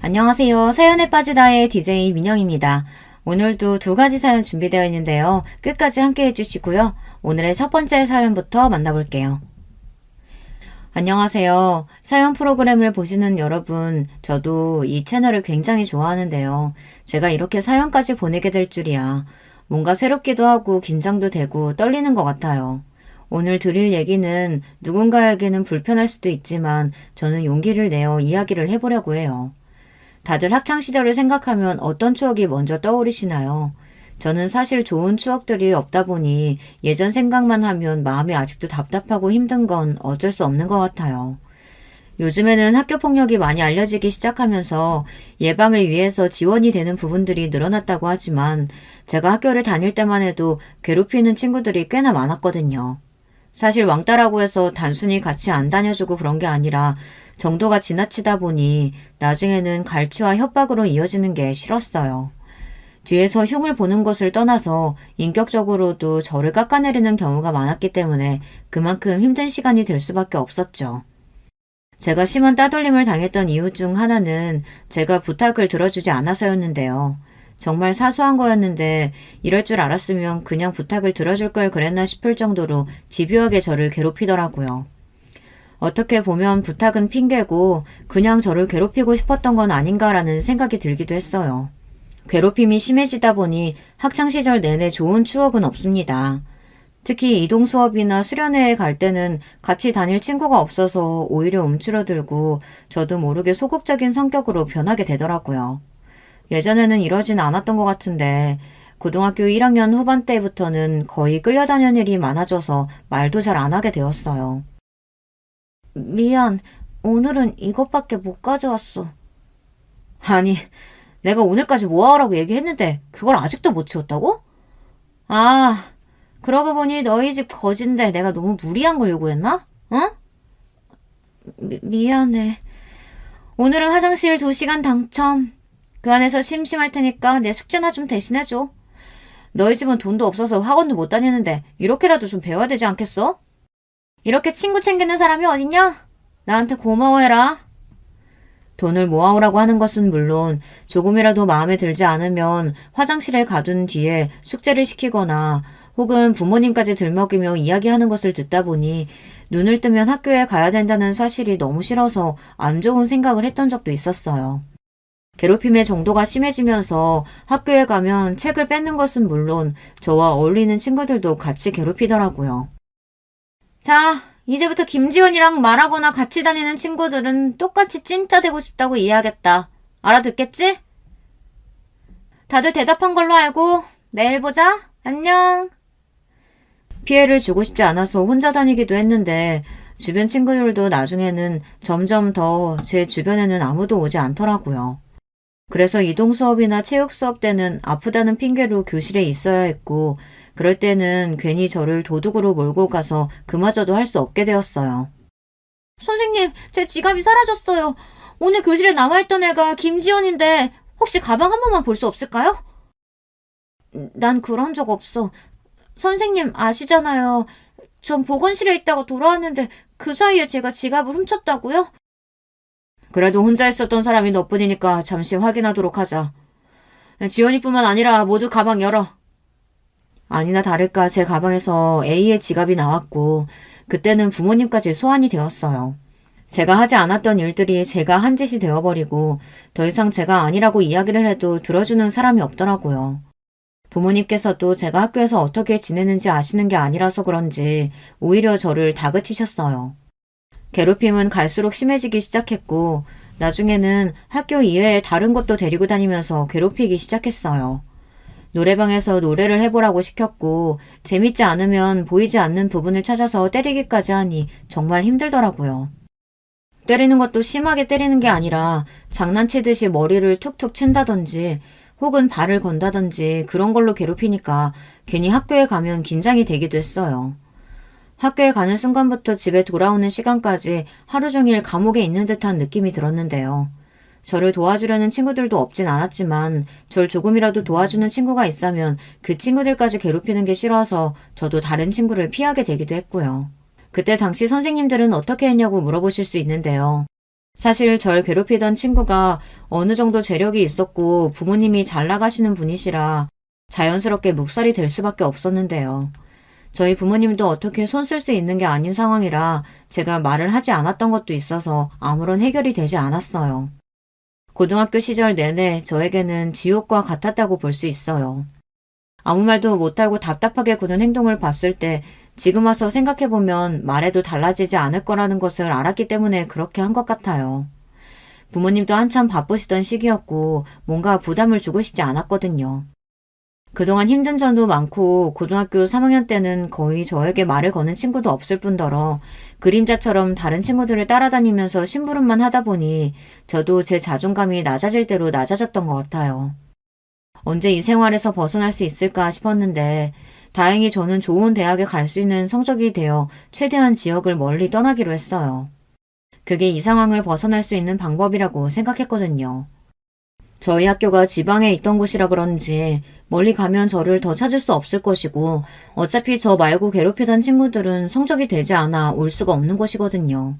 안녕하세요. 사연에 빠지다의 DJ 민영입니다. 오늘도 두 가지 사연 준비되어 있는데요. 끝까지 함께 해주시고요. 오늘의 첫 번째 사연부터 만나볼게요. 안녕하세요. 사연 프로그램을 보시는 여러분, 저도 이 채널을 굉장히 좋아하는데요. 제가 이렇게 사연까지 보내게 될 줄이야. 뭔가 새롭기도 하고 긴장도 되고 떨리는 것 같아요. 오늘 드릴 얘기는 누군가에게는 불편할 수도 있지만 저는 용기를 내어 이야기를 해보려고 해요. 다들 학창시절을 생각하면 어떤 추억이 먼저 떠오르시나요? 저는 사실 좋은 추억들이 없다 보니 예전 생각만 하면 마음이 아직도 답답하고 힘든 건 어쩔 수 없는 것 같아요. 요즘에는 학교 폭력이 많이 알려지기 시작하면서 예방을 위해서 지원이 되는 부분들이 늘어났다고 하지만 제가 학교를 다닐 때만 해도 괴롭히는 친구들이 꽤나 많았거든요. 사실 왕따라고 해서 단순히 같이 안 다녀주고 그런 게 아니라 정도가 지나치다 보니 나중에는 갈취와 협박으로 이어지는 게 싫었어요. 뒤에서 흉을 보는 것을 떠나서 인격적으로도 저를 깎아내리는 경우가 많았기 때문에 그만큼 힘든 시간이 될 수밖에 없었죠. 제가 심한 따돌림을 당했던 이유 중 하나는 제가 부탁을 들어주지 않아서였는데요. 정말 사소한 거였는데 이럴 줄 알았으면 그냥 부탁을 들어줄 걸 그랬나 싶을 정도로 집요하게 저를 괴롭히더라고요. 어떻게 보면 부탁은 핑계고 그냥 저를 괴롭히고 싶었던 건 아닌가라는 생각이 들기도 했어요. 괴롭힘이 심해지다 보니 학창시절 내내 좋은 추억은 없습니다. 특히 이동 수업이나 수련회에 갈 때는 같이 다닐 친구가 없어서 오히려 움츠러들고 저도 모르게 소극적인 성격으로 변하게 되더라고요. 예전에는 이러진 않았던 것 같은데 고등학교 1학년 후반 때부터는 거의 끌려다니는 일이 많아져서 말도 잘 안 하게 되었어요. 미안, 오늘은 이것밖에 못 가져왔어. 아니, 내가 오늘까지 모아오라고 얘기했는데 그걸 아직도 못 치웠다고? 아, 그러고 보니 너희 집 거진데 내가 너무 무리한 걸 요구했나? 어? 미안해. 오늘은 화장실 2시간 당첨. 그 안에서 심심할 테니까 내 숙제나 좀 대신해줘. 너희 집은 돈도 없어서 학원도 못 다니는데 이렇게라도 좀 배워야 되지 않겠어? 이렇게 친구 챙기는 사람이 어딨냐? 나한테 고마워해라. 돈을 모아오라고 하는 것은 물론 조금이라도 마음에 들지 않으면 화장실에 가둔 뒤에 숙제를 시키거나 혹은 부모님까지 들먹이며 이야기하는 것을 듣다 보니 눈을 뜨면 학교에 가야 된다는 사실이 너무 싫어서 안 좋은 생각을 했던 적도 있었어요. 괴롭힘의 정도가 심해지면서 학교에 가면 책을 뺏는 것은 물론 저와 어울리는 친구들도 같이 괴롭히더라고요. 자, 이제부터 김지원이랑 말하거나 같이 다니는 친구들은 똑같이 찐짜 되고 싶다고 이해하겠다. 알아듣겠지? 다들 대답한 걸로 알고 내일 보자. 안녕. 피해를 주고 싶지 않아서 혼자 다니기도 했는데 주변 친구들도 나중에는 점점 더 제 주변에는 아무도 오지 않더라고요. 그래서 이동 수업이나 체육 수업 때는 아프다는 핑계로 교실에 있어야 했고 그럴 때는 괜히 저를 도둑으로 몰고 가서 그마저도 할 수 없게 되었어요. 선생님, 제 지갑이 사라졌어요. 오늘 교실에 남아있던 애가 김지연인데 혹시 가방 한 번만 볼 수 없을까요? 난 그런 적 없어. 선생님 아시잖아요. 전 보건실에 있다가 돌아왔는데 그 사이에 제가 지갑을 훔쳤다고요? 그래도 혼자 있었던 사람이 너뿐이니까 잠시 확인하도록 하자. 지연이뿐만 아니라 모두 가방 열어. 아니나 다를까 제 가방에서 A의 지갑이 나왔고 그때는 부모님까지 소환이 되었어요. 제가 하지 않았던 일들이 제가 한 짓이 되어버리고 더 이상 제가 아니라고 이야기를 해도 들어주는 사람이 없더라고요. 부모님께서도 제가 학교에서 어떻게 지내는지 아시는 게 아니라서 그런지 오히려 저를 다그치셨어요. 괴롭힘은 갈수록 심해지기 시작했고 나중에는 학교 이외에 다른 곳도 데리고 다니면서 괴롭히기 시작했어요. 노래방에서 노래를 해보라고 시켰고 재밌지 않으면 보이지 않는 부분을 찾아서 때리기까지 하니 정말 힘들더라고요. 때리는 것도 심하게 때리는 게 아니라 장난치듯이 머리를 툭툭 친다든지 혹은 발을 건다든지 그런 걸로 괴롭히니까 괜히 학교에 가면 긴장이 되기도 했어요. 학교에 가는 순간부터 집에 돌아오는 시간까지 하루 종일 감옥에 있는 듯한 느낌이 들었는데요. 저를 도와주려는 친구들도 없진 않았지만 절 조금이라도 도와주는 친구가 있다면 그 친구들까지 괴롭히는 게 싫어서 저도 다른 친구를 피하게 되기도 했고요. 그때 당시 선생님들은 어떻게 했냐고 물어보실 수 있는데요. 사실 절 괴롭히던 친구가 어느 정도 재력이 있었고 부모님이 잘 나가시는 분이시라 자연스럽게 묵살이 될 수밖에 없었는데요. 저희 부모님도 어떻게 손 쓸 수 있는 게 아닌 상황이라 제가 말을 하지 않았던 것도 있어서 아무런 해결이 되지 않았어요. 고등학교 시절 내내 저에게는 지옥과 같았다고 볼 수 있어요. 아무 말도 못하고 답답하게 구는 행동을 봤을 때 지금 와서 생각해보면 말해도 달라지지 않을 거라는 것을 알았기 때문에 그렇게 한 것 같아요. 부모님도 한참 바쁘시던 시기였고 뭔가 부담을 주고 싶지 않았거든요. 그동안 힘든 점도 많고 고등학교 3학년 때는 거의 저에게 말을 거는 친구도 없을 뿐더러 그림자처럼 다른 친구들을 따라다니면서 심부름만 하다 보니 저도 제 자존감이 낮아질 대로 낮아졌던 것 같아요. 언제 이 생활에서 벗어날 수 있을까 싶었는데 다행히 저는 좋은 대학에 갈 수 있는 성적이 되어 최대한 지역을 멀리 떠나기로 했어요. 그게 이 상황을 벗어날 수 있는 방법이라고 생각했거든요. 저희 학교가 지방에 있던 곳이라 그런지 멀리 가면 저를 더 찾을 수 없을 것이고 어차피 저 말고 괴롭히던 친구들은 성적이 되지 않아 올 수가 없는 곳이거든요.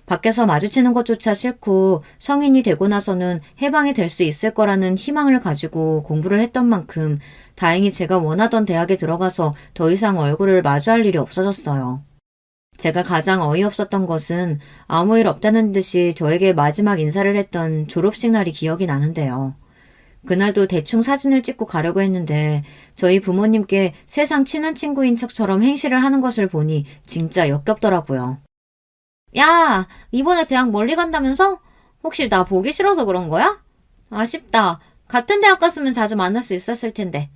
밖에서 마주치는 것조차 싫고 성인이 되고 나서는 해방이 될 수 있을 거라는 희망을 가지고 공부를 했던 만큼 다행히 제가 원하던 대학에 들어가서 더 이상 얼굴을 마주할 일이 없어졌어요. 제가 가장 어이없었던 것은 아무 일 없다는 듯이 저에게 마지막 인사를 했던 졸업식 날이 기억이 나는데요. 그날도 대충 사진을 찍고 가려고 했는데 저희 부모님께 세상 친한 친구인 척처럼 행실을 하는 것을 보니 진짜 역겹더라고요. 야, 이번에 대학 멀리 간다면서? 혹시 나 보기 싫어서 그런 거야? 아쉽다. 같은 대학 갔으면 자주 만날 수 있었을 텐데.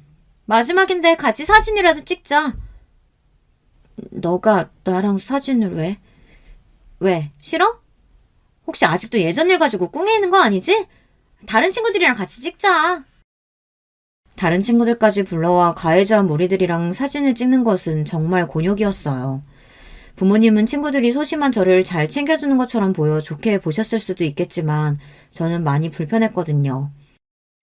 마지막인데 같이 사진이라도 찍자. 너가 나랑 사진을 왜? 왜? 싫어? 혹시 아직도 예전 일 가지고 꿍해있는 거 아니지? 다른 친구들이랑 같이 찍자. 다른 친구들까지 불러와 가해자 무리들이랑 사진을 찍는 것은 정말 곤욕이었어요. 부모님은 친구들이 소심한 저를 잘 챙겨주는 것처럼 보여 좋게 보셨을 수도 있겠지만 저는 많이 불편했거든요.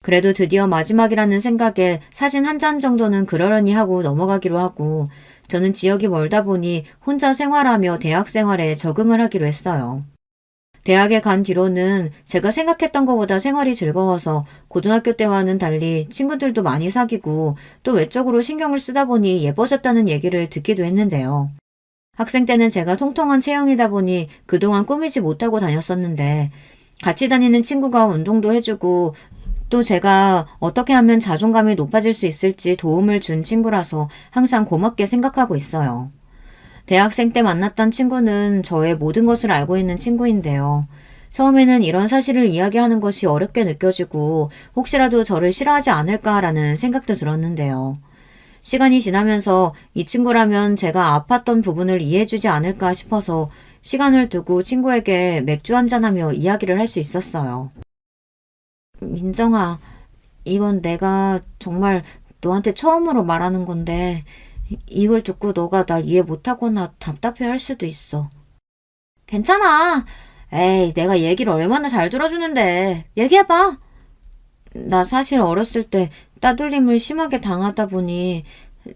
그래도 드디어 마지막이라는 생각에 사진 한 장 정도는 그러려니 하고 넘어가기로 하고 저는 지역이 멀다 보니 혼자 생활하며 대학 생활에 적응을 하기로 했어요. 대학에 간 뒤로는 제가 생각했던 것보다 생활이 즐거워서 고등학교 때와는 달리 친구들도 많이 사귀고 또 외적으로 신경을 쓰다 보니 예뻐졌다는 얘기를 듣기도 했는데요. 학생 때는 제가 통통한 체형이다 보니 그동안 꾸미지 못하고 다녔었는데 같이 다니는 친구가 운동도 해주고 또 제가 어떻게 하면 자존감이 높아질 수 있을지 도움을 준 친구라서 항상 고맙게 생각하고 있어요. 대학생 때 만났던 친구는 저의 모든 것을 알고 있는 친구인데요. 처음에는 이런 사실을 이야기하는 것이 어렵게 느껴지고 혹시라도 저를 싫어하지 않을까라는 생각도 들었는데요. 시간이 지나면서 이 친구라면 제가 아팠던 부분을 이해해주지 않을까 싶어서 시간을 두고 친구에게 맥주 한잔하며 이야기를 할 수 있었어요. 민정아, 이건 내가 정말 너한테 처음으로 말하는 건데 이걸 듣고 너가 날 이해 못하거나 답답해 할 수도 있어. 괜찮아. 에이, 내가 얘기를 얼마나 잘 들어주는데. 얘기해봐. 나 사실 어렸을 때 따돌림을 심하게 당하다 보니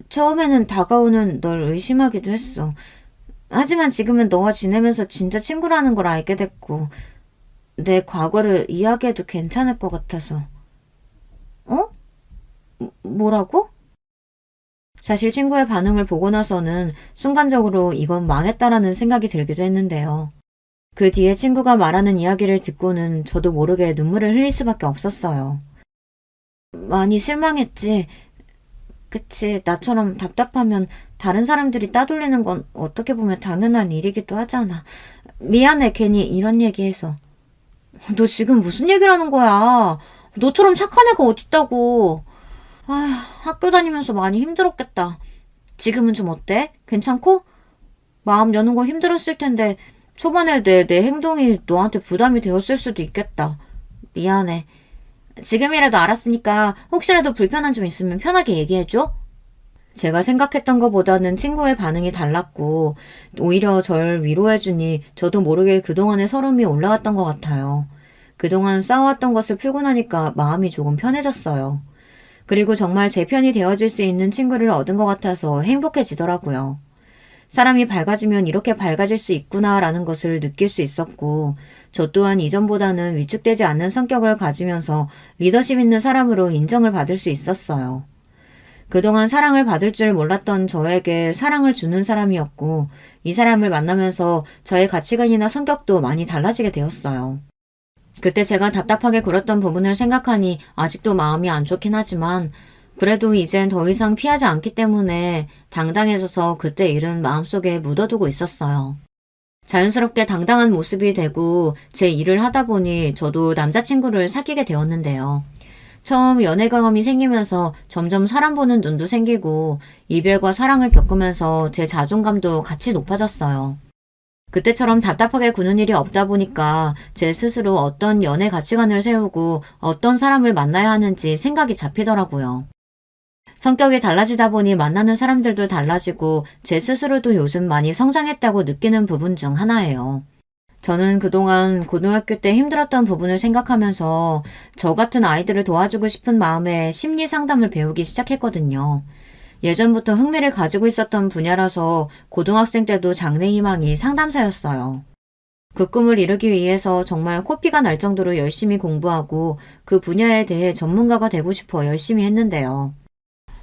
처음에는 다가오는 널 의심하기도 했어. 하지만 지금은 너와 지내면서 진짜 친구라는 걸 알게 됐고 내 과거를 이야기해도 괜찮을 것 같아서. 어? 뭐라고? 사실 친구의 반응을 보고 나서는 순간적으로 이건 망했다라는 생각이 들기도 했는데요. 그 뒤에 친구가 말하는 이야기를 듣고는 저도 모르게 눈물을 흘릴 수밖에 없었어요. 많이 실망했지. 그치, 나처럼 답답하면 다른 사람들이 따돌리는 건 어떻게 보면 당연한 일이기도 하잖아. 미안해, 괜히 이런 얘기해서. 너 지금 무슨 얘기를 하는 거야? 너처럼 착한 애가 어딨다고. 학교 다니면서 많이 힘들었겠다. 지금은 좀 어때? 괜찮고? 마음 여는 거 힘들었을 텐데 초반에 내 행동이 너한테 부담이 되었을 수도 있겠다. 미안해. 지금이라도 알았으니까 혹시라도 불편한 점 있으면 편하게 얘기해줘. 제가 생각했던 것보다는 친구의 반응이 달랐고 오히려 절 위로해주니 저도 모르게 그동안의 서름이 올라왔던 것 같아요. 그동안 싸워왔던 것을 풀고 나니까 마음이 조금 편해졌어요. 그리고 정말 제 편이 되어줄 수 있는 친구를 얻은 것 같아서 행복해지더라고요. 사람이 밝아지면 이렇게 밝아질 수 있구나라는 것을 느낄 수 있었고, 저 또한 이전보다는 위축되지 않는 성격을 가지면서 리더십 있는 사람으로 인정을 받을 수 있었어요. 그동안 사랑을 받을 줄 몰랐던 저에게 사랑을 주는 사람이었고, 이 사람을 만나면서 저의 가치관이나 성격도 많이 달라지게 되었어요. 그때 제가 답답하게 굴었던 부분을 생각하니 아직도 마음이 안 좋긴 하지만, 그래도 이젠 더 이상 피하지 않기 때문에 당당해져서 그때 일은 마음속에 묻어두고 있었어요. 자연스럽게 당당한 모습이 되고 제 일을 하다 보니 저도 남자친구를 사귀게 되었는데요. 처음 연애 경험이 생기면서 점점 사람 보는 눈도 생기고 이별과 사랑을 겪으면서 제 자존감도 같이 높아졌어요. 그때처럼 답답하게 구는 일이 없다 보니까 제 스스로 어떤 연애 가치관을 세우고 어떤 사람을 만나야 하는지 생각이 잡히더라고요. 성격이 달라지다 보니 만나는 사람들도 달라지고 제 스스로도 요즘 많이 성장했다고 느끼는 부분 중 하나예요. 저는 그동안 고등학교 때 힘들었던 부분을 생각하면서 저 같은 아이들을 도와주고 싶은 마음에 심리 상담을 배우기 시작했거든요. 예전부터 흥미를 가지고 있었던 분야라서 고등학생 때도 장래희망이 상담사였어요. 그 꿈을 이루기 위해서 정말 코피가 날 정도로 열심히 공부하고 그 분야에 대해 전문가가 되고 싶어 열심히 했는데요.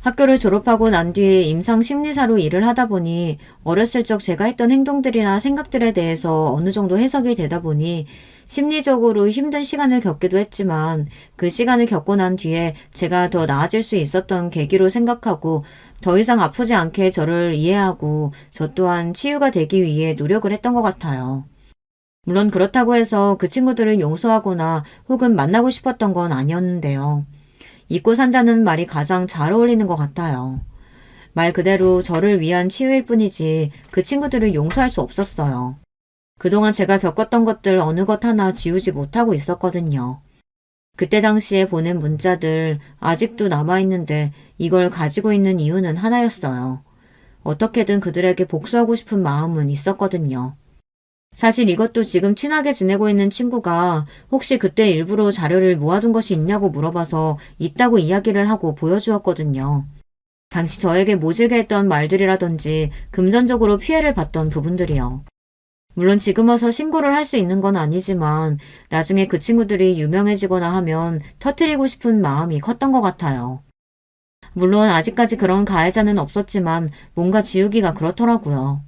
학교를 졸업하고 난 뒤에 임상심리사로 일을 하다 보니 어렸을 적 제가 했던 행동들이나 생각들에 대해서 어느 정도 해석이 되다 보니 심리적으로 힘든 시간을 겪기도 했지만 그 시간을 겪고 난 뒤에 제가 더 나아질 수 있었던 계기로 생각하고 더 이상 아프지 않게 저를 이해하고 저 또한 치유가 되기 위해 노력을 했던 것 같아요. 물론 그렇다고 해서 그 친구들을 용서하거나 혹은 만나고 싶었던 건 아니었는데요. 잊고 산다는 말이 가장 잘 어울리는 것 같아요. 말 그대로 저를 위한 치유일 뿐이지 그 친구들을 용서할 수 없었어요. 그동안 제가 겪었던 것들 어느 것 하나 지우지 못하고 있었거든요. 그때 당시에 보낸 문자들 아직도 남아있는데 이걸 가지고 있는 이유는 하나였어요. 어떻게든 그들에게 복수하고 싶은 마음은 있었거든요. 사실 이것도 지금 친하게 지내고 있는 친구가 혹시 그때 일부러 자료를 모아둔 것이 있냐고 물어봐서 있다고 이야기를 하고 보여주었거든요. 당시 저에게 모질게 했던 말들이라든지 금전적으로 피해를 봤던 부분들이요. 물론 지금 와서 신고를 할 수 있는 건 아니지만 나중에 그 친구들이 유명해지거나 하면 터뜨리고 싶은 마음이 컸던 것 같아요. 물론 아직까지 그런 가해자는 없었지만 뭔가 지우기가 그렇더라고요.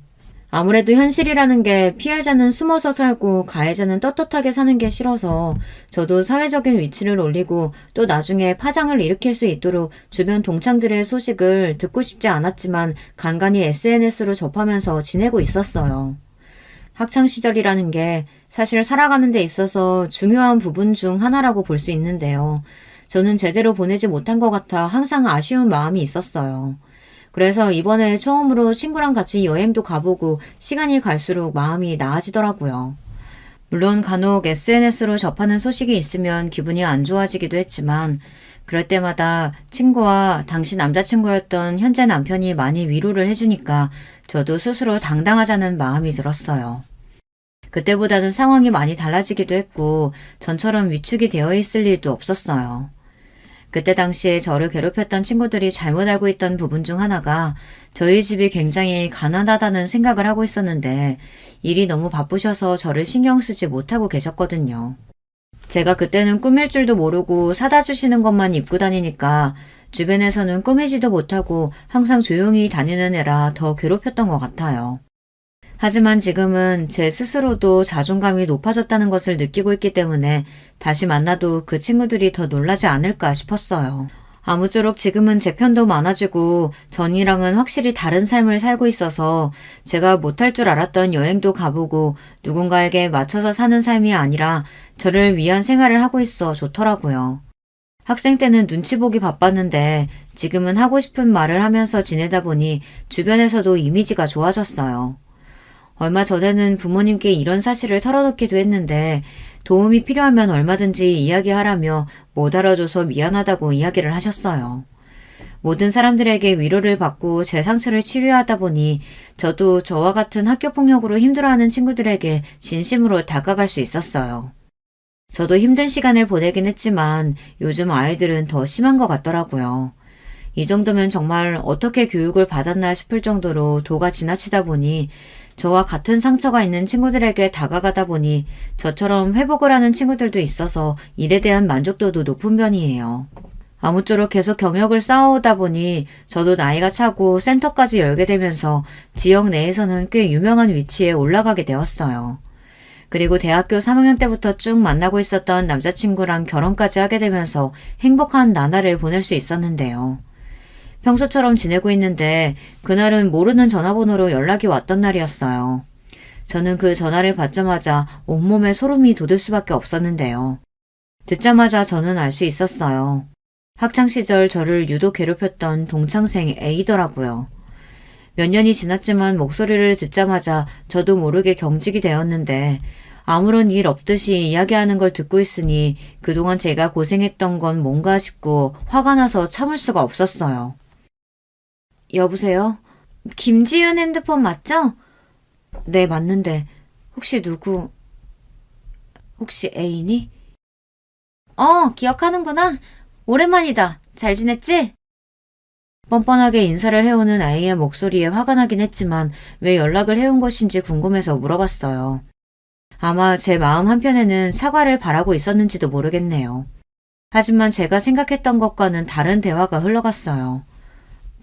아무래도 현실이라는 게 피해자는 숨어서 살고 가해자는 떳떳하게 사는 게 싫어서 저도 사회적인 위치를 올리고 또 나중에 파장을 일으킬 수 있도록 주변 동창들의 소식을 듣고 싶지 않았지만 간간히 SNS로 접하면서 지내고 있었어요. 학창시절이라는 게 사실 살아가는 데 있어서 중요한 부분 중 하나라고 볼 수 있는데요. 저는 제대로 보내지 못한 것 같아 항상 아쉬운 마음이 있었어요. 그래서 이번에 처음으로 친구랑 같이 여행도 가보고 시간이 갈수록 마음이 나아지더라고요. 물론 간혹 SNS로 접하는 소식이 있으면 기분이 안 좋아지기도 했지만 그럴 때마다 친구와 당시 남자친구였던 현재 남편이 많이 위로를 해주니까 저도 스스로 당당하자는 마음이 들었어요. 그때보다는 상황이 많이 달라지기도 했고 전처럼 위축이 되어 있을 일도 없었어요. 그때 당시에 저를 괴롭혔던 친구들이 잘못 알고 있던 부분 중 하나가 저희 집이 굉장히 가난하다는 생각을 하고 있었는데 일이 너무 바쁘셔서 저를 신경 쓰지 못하고 계셨거든요. 제가 그때는 꾸밀 줄도 모르고 사다 주시는 것만 입고 다니니까 주변에서는 꾸미지도 못하고 항상 조용히 다니는 애라 더 괴롭혔던 것 같아요. 하지만 지금은 제 스스로도 자존감이 높아졌다는 것을 느끼고 있기 때문에 다시 만나도 그 친구들이 더 놀라지 않을까 싶었어요. 아무쪼록 지금은 제 편도 많아지고 전이랑은 확실히 다른 삶을 살고 있어서 제가 못할 줄 알았던 여행도 가보고 누군가에게 맞춰서 사는 삶이 아니라 저를 위한 생활을 하고 있어 좋더라고요. 학생 때는 눈치 보기 바빴는데 지금은 하고 싶은 말을 하면서 지내다 보니 주변에서도 이미지가 좋아졌어요. 얼마 전에는 부모님께 이런 사실을 털어놓기도 했는데 도움이 필요하면 얼마든지 이야기하라며 못 알아줘서 미안하다고 이야기를 하셨어요. 모든 사람들에게 위로를 받고 제 상처를 치료하다 보니 저도 저와 같은 학교폭력으로 힘들어하는 친구들에게 진심으로 다가갈 수 있었어요. 저도 힘든 시간을 보내긴 했지만 요즘 아이들은 더 심한 것 같더라고요. 이 정도면 정말 어떻게 교육을 받았나 싶을 정도로 도가 지나치다 보니 저와 같은 상처가 있는 친구들에게 다가가다 보니 저처럼 회복을 하는 친구들도 있어서 일에 대한 만족도도 높은 편이에요. 아무쪼록 계속 경력을 쌓아오다 보니 저도 나이가 차고 센터까지 열게 되면서 지역 내에서는 꽤 유명한 위치에 올라가게 되었어요. 그리고 대학교 3학년 때부터 쭉 만나고 있었던 남자친구랑 결혼까지 하게 되면서 행복한 나날을 보낼 수 있었는데요. 평소처럼 지내고 있는데 그날은 모르는 전화번호로 연락이 왔던 날이었어요. 저는 그 전화를 받자마자 온몸에 소름이 돋을 수밖에 없었는데요. 듣자마자 저는 알 수 있었어요. 학창시절 저를 유독 괴롭혔던 동창생 A더라고요. 몇 년이 지났지만 목소리를 듣자마자 저도 모르게 경직이 되었는데 아무런 일 없듯이 이야기하는 걸 듣고 있으니 그동안 제가 고생했던 건 뭔가 싶고 화가 나서 참을 수가 없었어요. 여보세요? 김지윤 핸드폰 맞죠? 네, 맞는데 혹시 혹시 애인이? 기억하는구나. 오랜만이다. 잘 지냈지? 뻔뻔하게 인사를 해오는 아이의 목소리에 화가 나긴 했지만 왜 연락을 해온 것인지 궁금해서 물어봤어요. 아마 제 마음 한편에는 사과를 바라고 있었는지도 모르겠네요. 하지만 제가 생각했던 것과는 다른 대화가 흘러갔어요.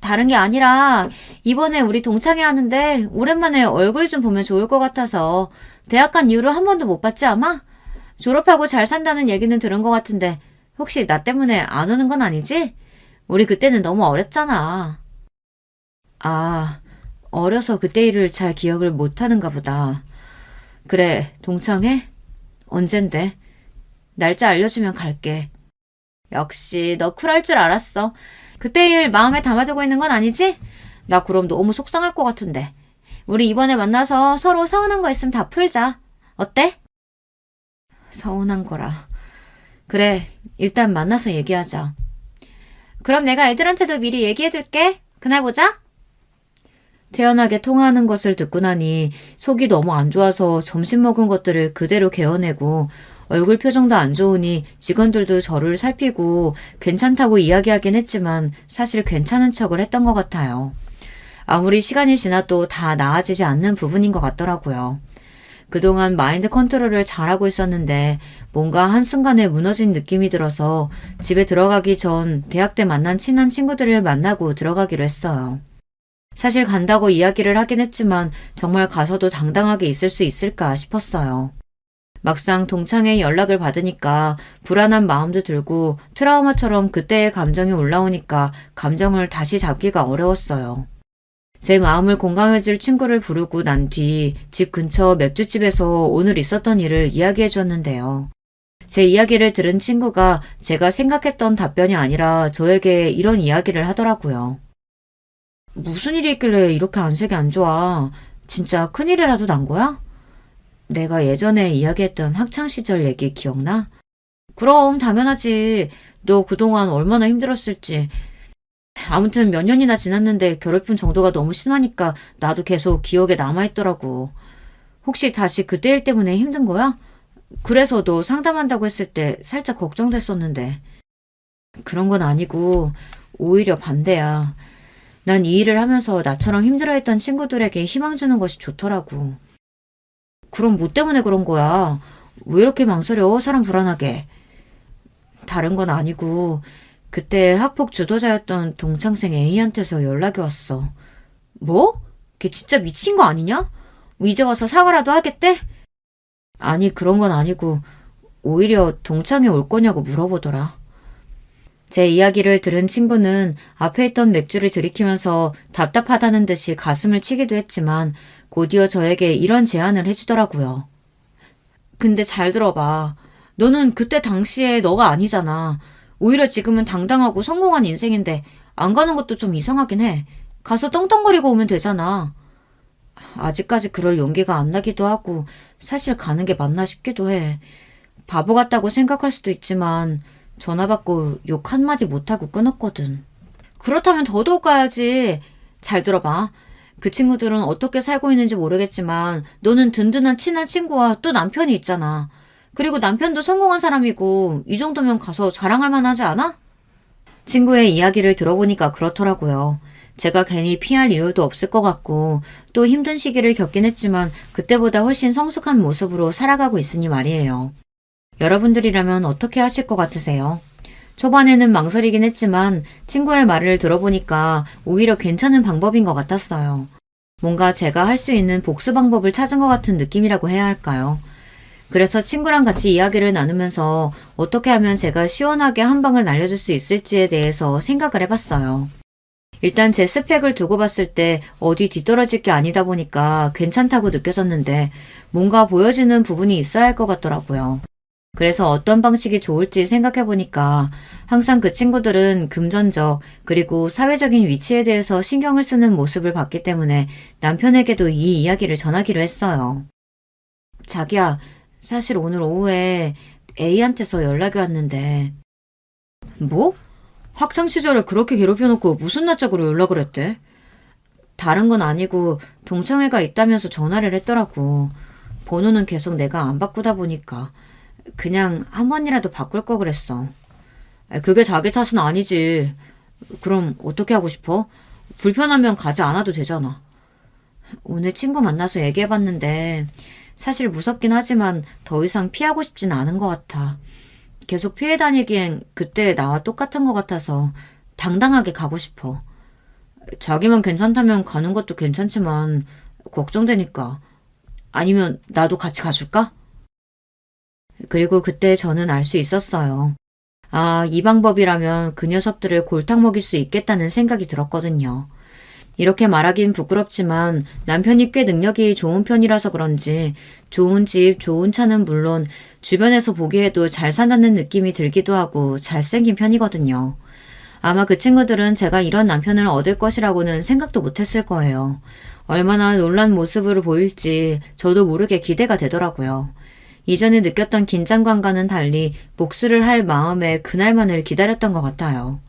다른 게 아니라 이번에 우리 동창회 하는데 오랜만에 얼굴 좀 보면 좋을 것 같아서 대학 간 이후로 한 번도 못 봤지 아마? 졸업하고 잘 산다는 얘기는 들은 것 같은데 혹시 나 때문에 안 오는 건 아니지? 우리 그때는 너무 어렸잖아. 아, 어려서 그때 일을 잘 기억을 못하는가 보다. 그래, 동창회? 언젠데? 날짜 알려주면 갈게. 역시 너 쿨할 줄 알았어. 그때 일 마음에 담아두고 있는 건 아니지? 나 그럼 너무 속상할 것 같은데. 우리 이번에 만나서 서로 서운한 거 있으면 다 풀자. 어때? 서운한 거라. 그래, 일단 만나서 얘기하자. 그럼 내가 애들한테도 미리 얘기해둘게. 그날 보자. 태연하게 통화하는 것을 듣고 나니 속이 너무 안 좋아서 점심 먹은 것들을 그대로 개어내고 얼굴 표정도 안 좋으니 직원들도 저를 살피고 괜찮다고 이야기하긴 했지만 사실 괜찮은 척을 했던 것 같아요. 아무리 시간이 지나도 다 나아지지 않는 부분인 것 같더라고요. 그동안 마인드 컨트롤을 잘하고 있었는데 뭔가 한순간에 무너진 느낌이 들어서 집에 들어가기 전 대학 때 만난 친한 친구들을 만나고 들어가기로 했어요. 사실 간다고 이야기를 하긴 했지만 정말 가서도 당당하게 있을 수 있을까 싶었어요. 막상 동창회 연락을 받으니까 불안한 마음도 들고 트라우마처럼 그때의 감정이 올라오니까 감정을 다시 잡기가 어려웠어요. 제 마음을 공감해줄 친구를 부르고 난 뒤 집 근처 맥주집에서 오늘 있었던 일을 이야기해 주었는데요. 제 이야기를 들은 친구가 제가 생각했던 답변이 아니라 저에게 이런 이야기를 하더라고요. 무슨 일이 있길래 이렇게 안색이 안 좋아? 진짜 큰일이라도 난 거야? 내가 예전에 이야기했던 학창시절 얘기 기억나? 그럼 당연하지. 너 그동안 얼마나 힘들었을지. 아무튼 몇 년이나 지났는데 괴롭힘 정도가 너무 심하니까 나도 계속 기억에 남아있더라고. 혹시 다시 그때 일 때문에 힘든 거야? 그래서 너 상담한다고 했을 때 살짝 걱정됐었는데. 그런 건 아니고 오히려 반대야. 난 이 일을 하면서 나처럼 힘들어했던 친구들에게 희망 주는 것이 좋더라고. 그럼 뭐 때문에 그런 거야? 왜 이렇게 망설여? 사람 불안하게. 다른 건 아니고 그때 학폭 주도자였던 동창생 A한테서 연락이 왔어. 뭐? 걔 진짜 미친 거 아니냐? 이제 와서 사과라도 하겠대? 아니 그런 건 아니고 오히려 동창회 올 거냐고 물어보더라. 제 이야기를 들은 친구는 앞에 있던 맥주를 들이키면서 답답하다는 듯이 가슴을 치기도 했지만 곧이어 저에게 이런 제안을 해주더라고요. 근데 잘 들어봐. 너는 그때 당시에 너가 아니잖아. 오히려 지금은 당당하고 성공한 인생인데 안 가는 것도 좀 이상하긴 해. 가서 떵떵거리고 오면 되잖아. 아직까지 그럴 용기가 안 나기도 하고 사실 가는 게 맞나 싶기도 해. 바보 같다고 생각할 수도 있지만 전화 받고 욕 한마디 못하고 끊었거든. 그렇다면 더더욱 가야지. 잘 들어봐. 그 친구들은 어떻게 살고 있는지 모르겠지만 너는 든든한 친한 친구와 또 남편이 있잖아. 그리고 남편도 성공한 사람이고 이 정도면 가서 자랑할 만하지 않아? 친구의 이야기를 들어보니까 그렇더라고요. 제가 괜히 피할 이유도 없을 것 같고 또 힘든 시기를 겪긴 했지만 그때보다 훨씬 성숙한 모습으로 살아가고 있으니 말이에요. 여러분들이라면 어떻게 하실 것 같으세요? 초반에는 망설이긴 했지만 친구의 말을 들어보니까 오히려 괜찮은 방법인 것 같았어요. 뭔가 제가 할 수 있는 복수 방법을 찾은 것 같은 느낌이라고 해야 할까요? 그래서 친구랑 같이 이야기를 나누면서 어떻게 하면 제가 시원하게 한 방을 날려줄 수 있을지에 대해서 생각을 해봤어요. 일단 제 스펙을 두고 봤을 때 어디 뒤떨어질 게 아니다 보니까 괜찮다고 느껴졌는데 뭔가 보여지는 부분이 있어야 할 것 같더라고요. 그래서 어떤 방식이 좋을지 생각해보니까 항상 그 친구들은 금전적 그리고 사회적인 위치에 대해서 신경을 쓰는 모습을 봤기 때문에 남편에게도 이 이야기를 전하기로 했어요. 자기야, 사실 오늘 오후에 A한테서 연락이 왔는데. 뭐? 학창시절에 그렇게 괴롭혀놓고 무슨 낯짝으로 연락을 했대? 다른 건 아니고 동창회가 있다면서 전화를 했더라고. 번호는 계속 내가 안 바꾸다 보니까 그냥 한 번이라도 바꿀 거 그랬어. 그게 자기 탓은 아니지. 그럼 어떻게 하고 싶어? 불편하면 가지 않아도 되잖아. 오늘 친구 만나서 얘기해봤는데 사실 무섭긴 하지만 더 이상 피하고 싶진 않은 것 같아. 계속 피해 다니기엔 그때 나와 똑같은 것 같아서 당당하게 가고 싶어. 자기만 괜찮다면 가는 것도 괜찮지만 걱정되니까. 아니면 나도 같이 가줄까? 그리고 그때 저는 알 수 있었어요. 아, 이 방법이라면 그 녀석들을 골탕 먹일 수 있겠다는 생각이 들었거든요. 이렇게 말하긴 부끄럽지만 남편이 꽤 능력이 좋은 편이라서 그런지 좋은 집, 좋은 차는 물론 주변에서 보기에도 잘 산다는 느낌이 들기도 하고 잘생긴 편이거든요. 아마 그 친구들은 제가 이런 남편을 얻을 것이라고는 생각도 못했을 거예요. 얼마나 놀란 모습으로 보일지 저도 모르게 기대가 되더라고요. 이전에 느꼈던 긴장감과는 달리 복수를 할 마음에 그날만을 기다렸던 것 같아요.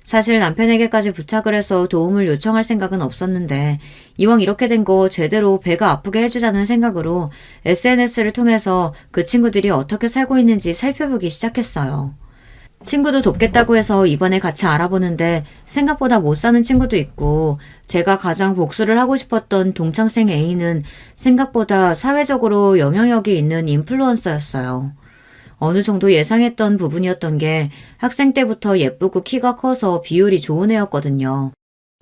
사실 남편에게까지 부탁을 해서 도움을 요청할 생각은 없었는데 이왕 이렇게 된 거 제대로 배가 아프게 해주자는 생각으로 SNS를 통해서 그 친구들이 어떻게 살고 있는지 살펴보기 시작했어요. 친구도 돕겠다고 해서 이번에 같이 알아보는데 생각보다 못 사는 친구도 있고 제가 가장 복수를 하고 싶었던 동창생 A는 생각보다 사회적으로 영향력이 있는 인플루언서였어요. 어느 정도 예상했던 부분이었던 게 학생 때부터 예쁘고 키가 커서 비율이 좋은 애였거든요.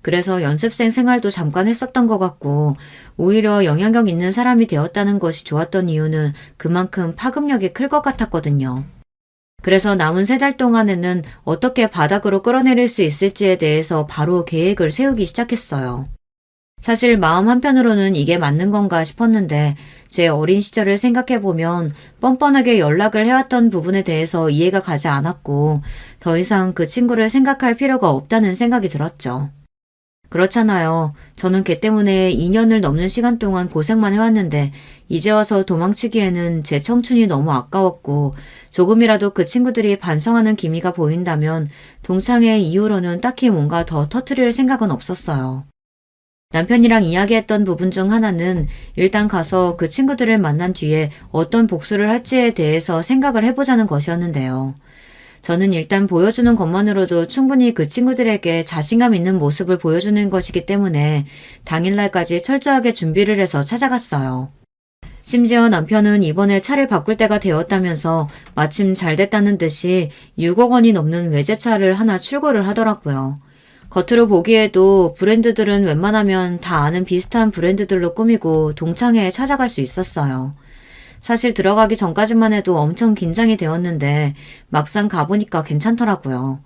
그래서 연습생 생활도 잠깐 했었던 것 같고 오히려 영향력 있는 사람이 되었다는 것이 좋았던 이유는 그만큼 파급력이 클 것 같았거든요. 그래서 남은 3달 동안에는 어떻게 바닥으로 끌어내릴 수 있을지에 대해서 바로 계획을 세우기 시작했어요. 사실 마음 한편으로는 이게 맞는 건가 싶었는데 제 어린 시절을 생각해보면 뻔뻔하게 연락을 해왔던 부분에 대해서 이해가 가지 않았고 더 이상 그 친구를 생각할 필요가 없다는 생각이 들었죠. 그렇잖아요. 저는 걔 때문에 2년을 넘는 시간 동안 고생만 해왔는데 이제 와서 도망치기에는 제 청춘이 너무 아까웠고 조금이라도 그 친구들이 반성하는 기미가 보인다면 동창회 이후로는 딱히 뭔가 더 터뜨릴 생각은 없었어요. 남편이랑 이야기했던 부분 중 하나는 일단 가서 그 친구들을 만난 뒤에 어떤 복수를 할지에 대해서 생각을 해보자는 것이었는데요. 저는 일단 보여주는 것만으로도 충분히 그 친구들에게 자신감 있는 모습을 보여주는 것이기 때문에 당일날까지 철저하게 준비를 해서 찾아갔어요. 심지어 남편은 이번에 차를 바꿀 때가 되었다면서 마침 잘 됐다는 듯이 6억 원이 넘는 외제차를 하나 출고를 하더라고요. 겉으로 보기에도 브랜드들은 웬만하면 다 아는 비슷한 브랜드들로 꾸미고 동창회에 찾아갈 수 있었어요. 사실 들어가기 전까지만 해도 엄청 긴장이 되었는데 막상 가보니까 괜찮더라고요.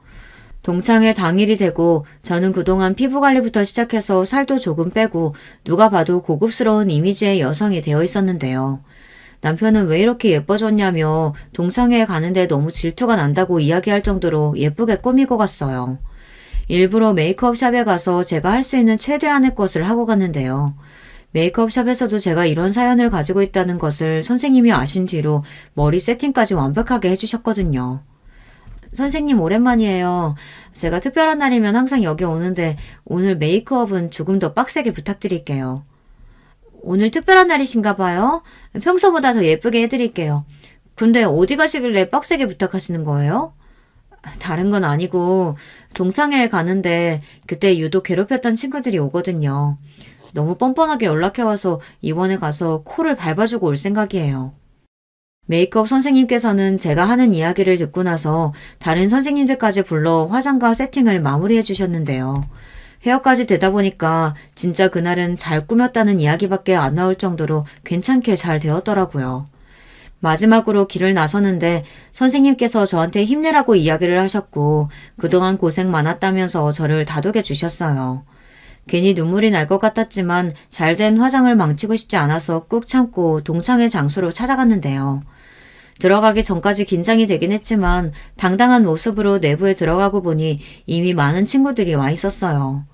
동창회 당일이 되고 저는 그동안 피부 관리부터 시작해서 살도 조금 빼고 누가 봐도 고급스러운 이미지의 여성이 되어 있었는데요. 남편은 왜 이렇게 예뻐졌냐며 동창회에 가는데 너무 질투가 난다고 이야기할 정도로 예쁘게 꾸미고 갔어요. 일부러 메이크업 샵에 가서 제가 할 수 있는 최대한의 것을 하고 갔는데요. 메이크업 샵에서도 제가 이런 사연을 가지고 있다는 것을 선생님이 아신 뒤로 머리 세팅까지 완벽하게 해주셨거든요. 선생님 오랜만이에요. 제가 특별한 날이면 항상 여기 오는데 오늘 메이크업은 조금 더 빡세게 부탁드릴게요. 오늘 특별한 날이신가 봐요. 평소보다 더 예쁘게 해드릴게요. 근데 어디 가시길래 빡세게 부탁하시는 거예요? 다른 건 아니고 동창회에 가는데 그때 유독 괴롭혔던 친구들이 오거든요. 너무 뻔뻔하게 연락해와서 이번에 가서 코를 밟아주고 올 생각이에요. 메이크업 선생님께서는 제가 하는 이야기를 듣고 나서 다른 선생님들까지 불러 화장과 세팅을 마무리해 주셨는데요. 헤어까지 되다 보니까 진짜 그날은 잘 꾸몄다는 이야기밖에 안 나올 정도로 괜찮게 잘 되었더라고요. 마지막으로 길을 나서는데 선생님께서 저한테 힘내라고 이야기를 하셨고 그동안 고생 많았다면서 저를 다독여 주셨어요. 괜히 눈물이 날 것 같았지만 잘된 화장을 망치고 싶지 않아서 꾹 참고 동창회 장소로 찾아갔는데요. 들어가기 전까지 긴장이 되긴 했지만 당당한 모습으로 내부에 들어가고 보니 이미 많은 친구들이 와 있었어요.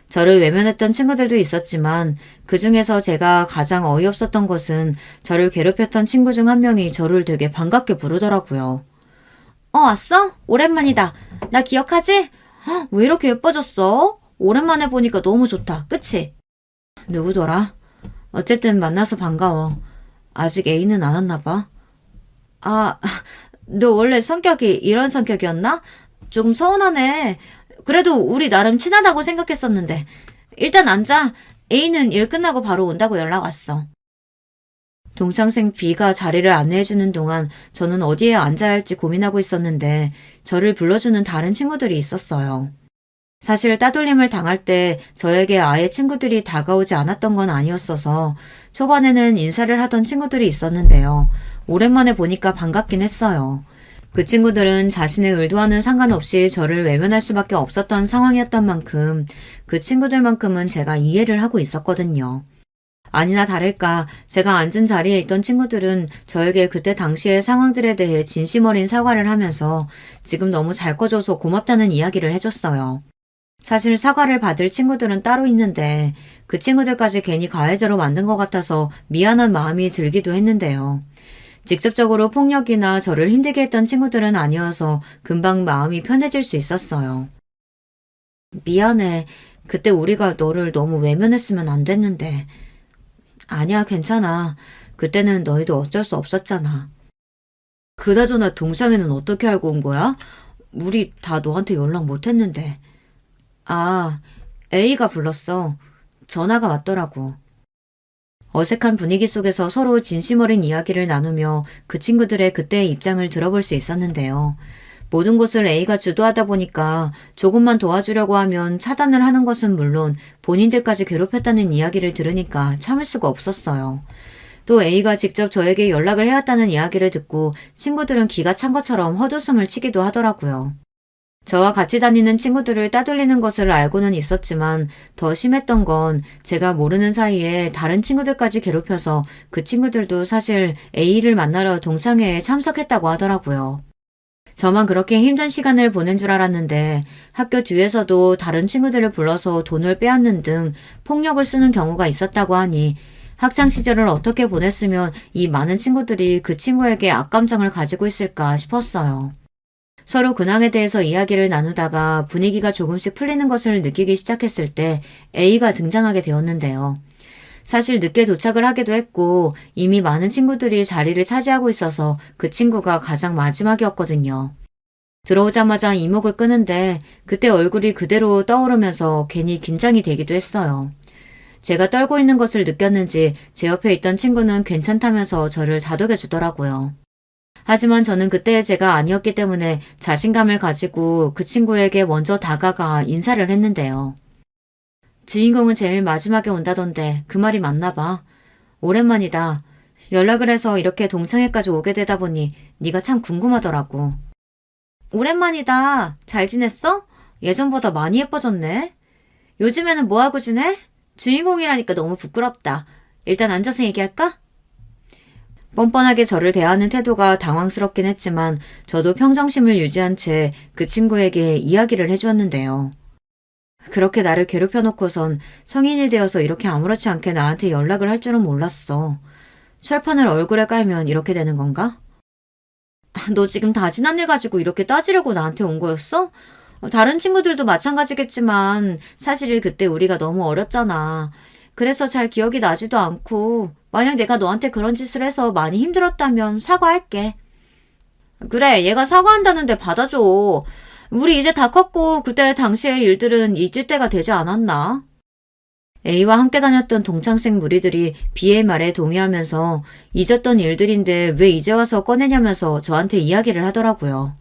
저를 외면했던 친구들도 있었지만 그 중에서 제가 가장 어이없었던 것은 저를 괴롭혔던 친구 중 한 명이 저를 되게 반갑게 부르더라고요. 왔어? 오랜만이다. 나 기억하지? 왜 이렇게 예뻐졌어? 오랜만에 보니까 너무 좋다. 그치? 누구더라? 어쨌든 만나서 반가워. 아직 애인은 안 왔나 봐. 너 원래 성격이 이런 성격이었나? 조금 서운하네. 그래도 우리 나름 친하다고 생각했었는데. 일단 앉아. A는 일 끝나고 바로 온다고 연락 왔어. 동창생 B가 자리를 안내해주는 동안 저는 어디에 앉아야 할지 고민하고 있었는데 저를 불러주는 다른 친구들이 있었어요. 사실 따돌림을 당할 때 저에게 아예 친구들이 다가오지 않았던 건 아니었어서 초반에는 인사를 하던 친구들이 있었는데요. 오랜만에 보니까 반갑긴 했어요. 그 친구들은 자신의 의도와는 상관없이 저를 외면할 수밖에 없었던 상황이었던 만큼 그 친구들만큼은 제가 이해를 하고 있었거든요. 아니나 다를까 제가 앉은 자리에 있던 친구들은 저에게 그때 당시의 상황들에 대해 진심 어린 사과를 하면서 지금 너무 잘 커줘서 고맙다는 이야기를 해줬어요. 사실 사과를 받을 친구들은 따로 있는데 그 친구들까지 괜히 가해자로 만든 것 같아서 미안한 마음이 들기도 했는데요. 직접적으로 폭력이나 저를 힘들게 했던 친구들은 아니어서 금방 마음이 편해질 수 있었어요. 미안해. 그때 우리가 너를 너무 외면했으면 안 됐는데. 아니야, 괜찮아. 그때는 너희도 어쩔 수 없었잖아. 그나저나 동창회는 어떻게 알고 온 거야? 우리 다 너한테 연락 못했는데. A가 불렀어. 전화가 왔더라고. 어색한 분위기 속에서 서로 진심 어린 이야기를 나누며 그 친구들의 그때의 입장을 들어볼 수 있었는데요. 모든 것을 A가 주도하다 보니까 조금만 도와주려고 하면 차단을 하는 것은 물론 본인들까지 괴롭혔다는 이야기를 들으니까 참을 수가 없었어요. 또 A가 직접 저에게 연락을 해왔다는 이야기를 듣고 친구들은 기가 찬 것처럼 헛웃음을 치기도 하더라고요. 저와 같이 다니는 친구들을 따돌리는 것을 알고는 있었지만 더 심했던 건 제가 모르는 사이에 다른 친구들까지 괴롭혀서 그 친구들도 사실 A를 만나러 동창회에 참석했다고 하더라고요. 저만 그렇게 힘든 시간을 보낸 줄 알았는데 학교 뒤에서도 다른 친구들을 불러서 돈을 빼앗는 등 폭력을 쓰는 경우가 있었다고 하니 학창 시절을 어떻게 보냈으면 이 많은 친구들이 그 친구에게 악감정을 가지고 있을까 싶었어요. 서로 근황에 대해서 이야기를 나누다가 분위기가 조금씩 풀리는 것을 느끼기 시작했을 때 A가 등장하게 되었는데요. 사실 늦게 도착을 하기도 했고 이미 많은 친구들이 자리를 차지하고 있어서 그 친구가 가장 마지막이었거든요. 들어오자마자 이목을 끄는데 그때 얼굴이 그대로 떠오르면서 괜히 긴장이 되기도 했어요. 제가 떨고 있는 것을 느꼈는지 제 옆에 있던 친구는 괜찮다면서 저를 다독여 주더라고요. 하지만 저는 그때의 제가 아니었기 때문에 자신감을 가지고 그 친구에게 먼저 다가가 인사를 했는데요. 주인공은 제일 마지막에 온다던데 그 말이 맞나 봐. 오랜만이다. 연락을 해서 이렇게 동창회까지 오게 되다 보니 네가 참 궁금하더라고. 오랜만이다. 잘 지냈어? 예전보다 많이 예뻐졌네. 요즘에는 뭐하고 지내? 주인공이라니까 너무 부끄럽다. 일단 앉아서 얘기할까? 뻔뻔하게 저를 대하는 태도가 당황스럽긴 했지만 저도 평정심을 유지한 채 그 친구에게 이야기를 해주었는데요. 그렇게 나를 괴롭혀놓고선 성인이 되어서 이렇게 아무렇지 않게 나한테 연락을 할 줄은 몰랐어. 철판을 얼굴에 깔면 이렇게 되는 건가? 너 지금 다 지난 일 가지고 이렇게 따지려고 나한테 온 거였어? 다른 친구들도 마찬가지겠지만 사실 그때 우리가 너무 어렸잖아. 그래서 잘 기억이 나지도 않고 만약 내가 너한테 그런 짓을 해서 많이 힘들었다면 사과할게. 그래, 얘가 사과한다는데 받아줘. 우리 이제 다 컸고 그때 당시의 일들은 잊을 때가 되지 않았나? A와 함께 다녔던 동창생 무리들이 B의 말에 동의하면서 잊었던 일들인데 왜 이제 와서 꺼내냐면서 저한테 이야기를 하더라고요.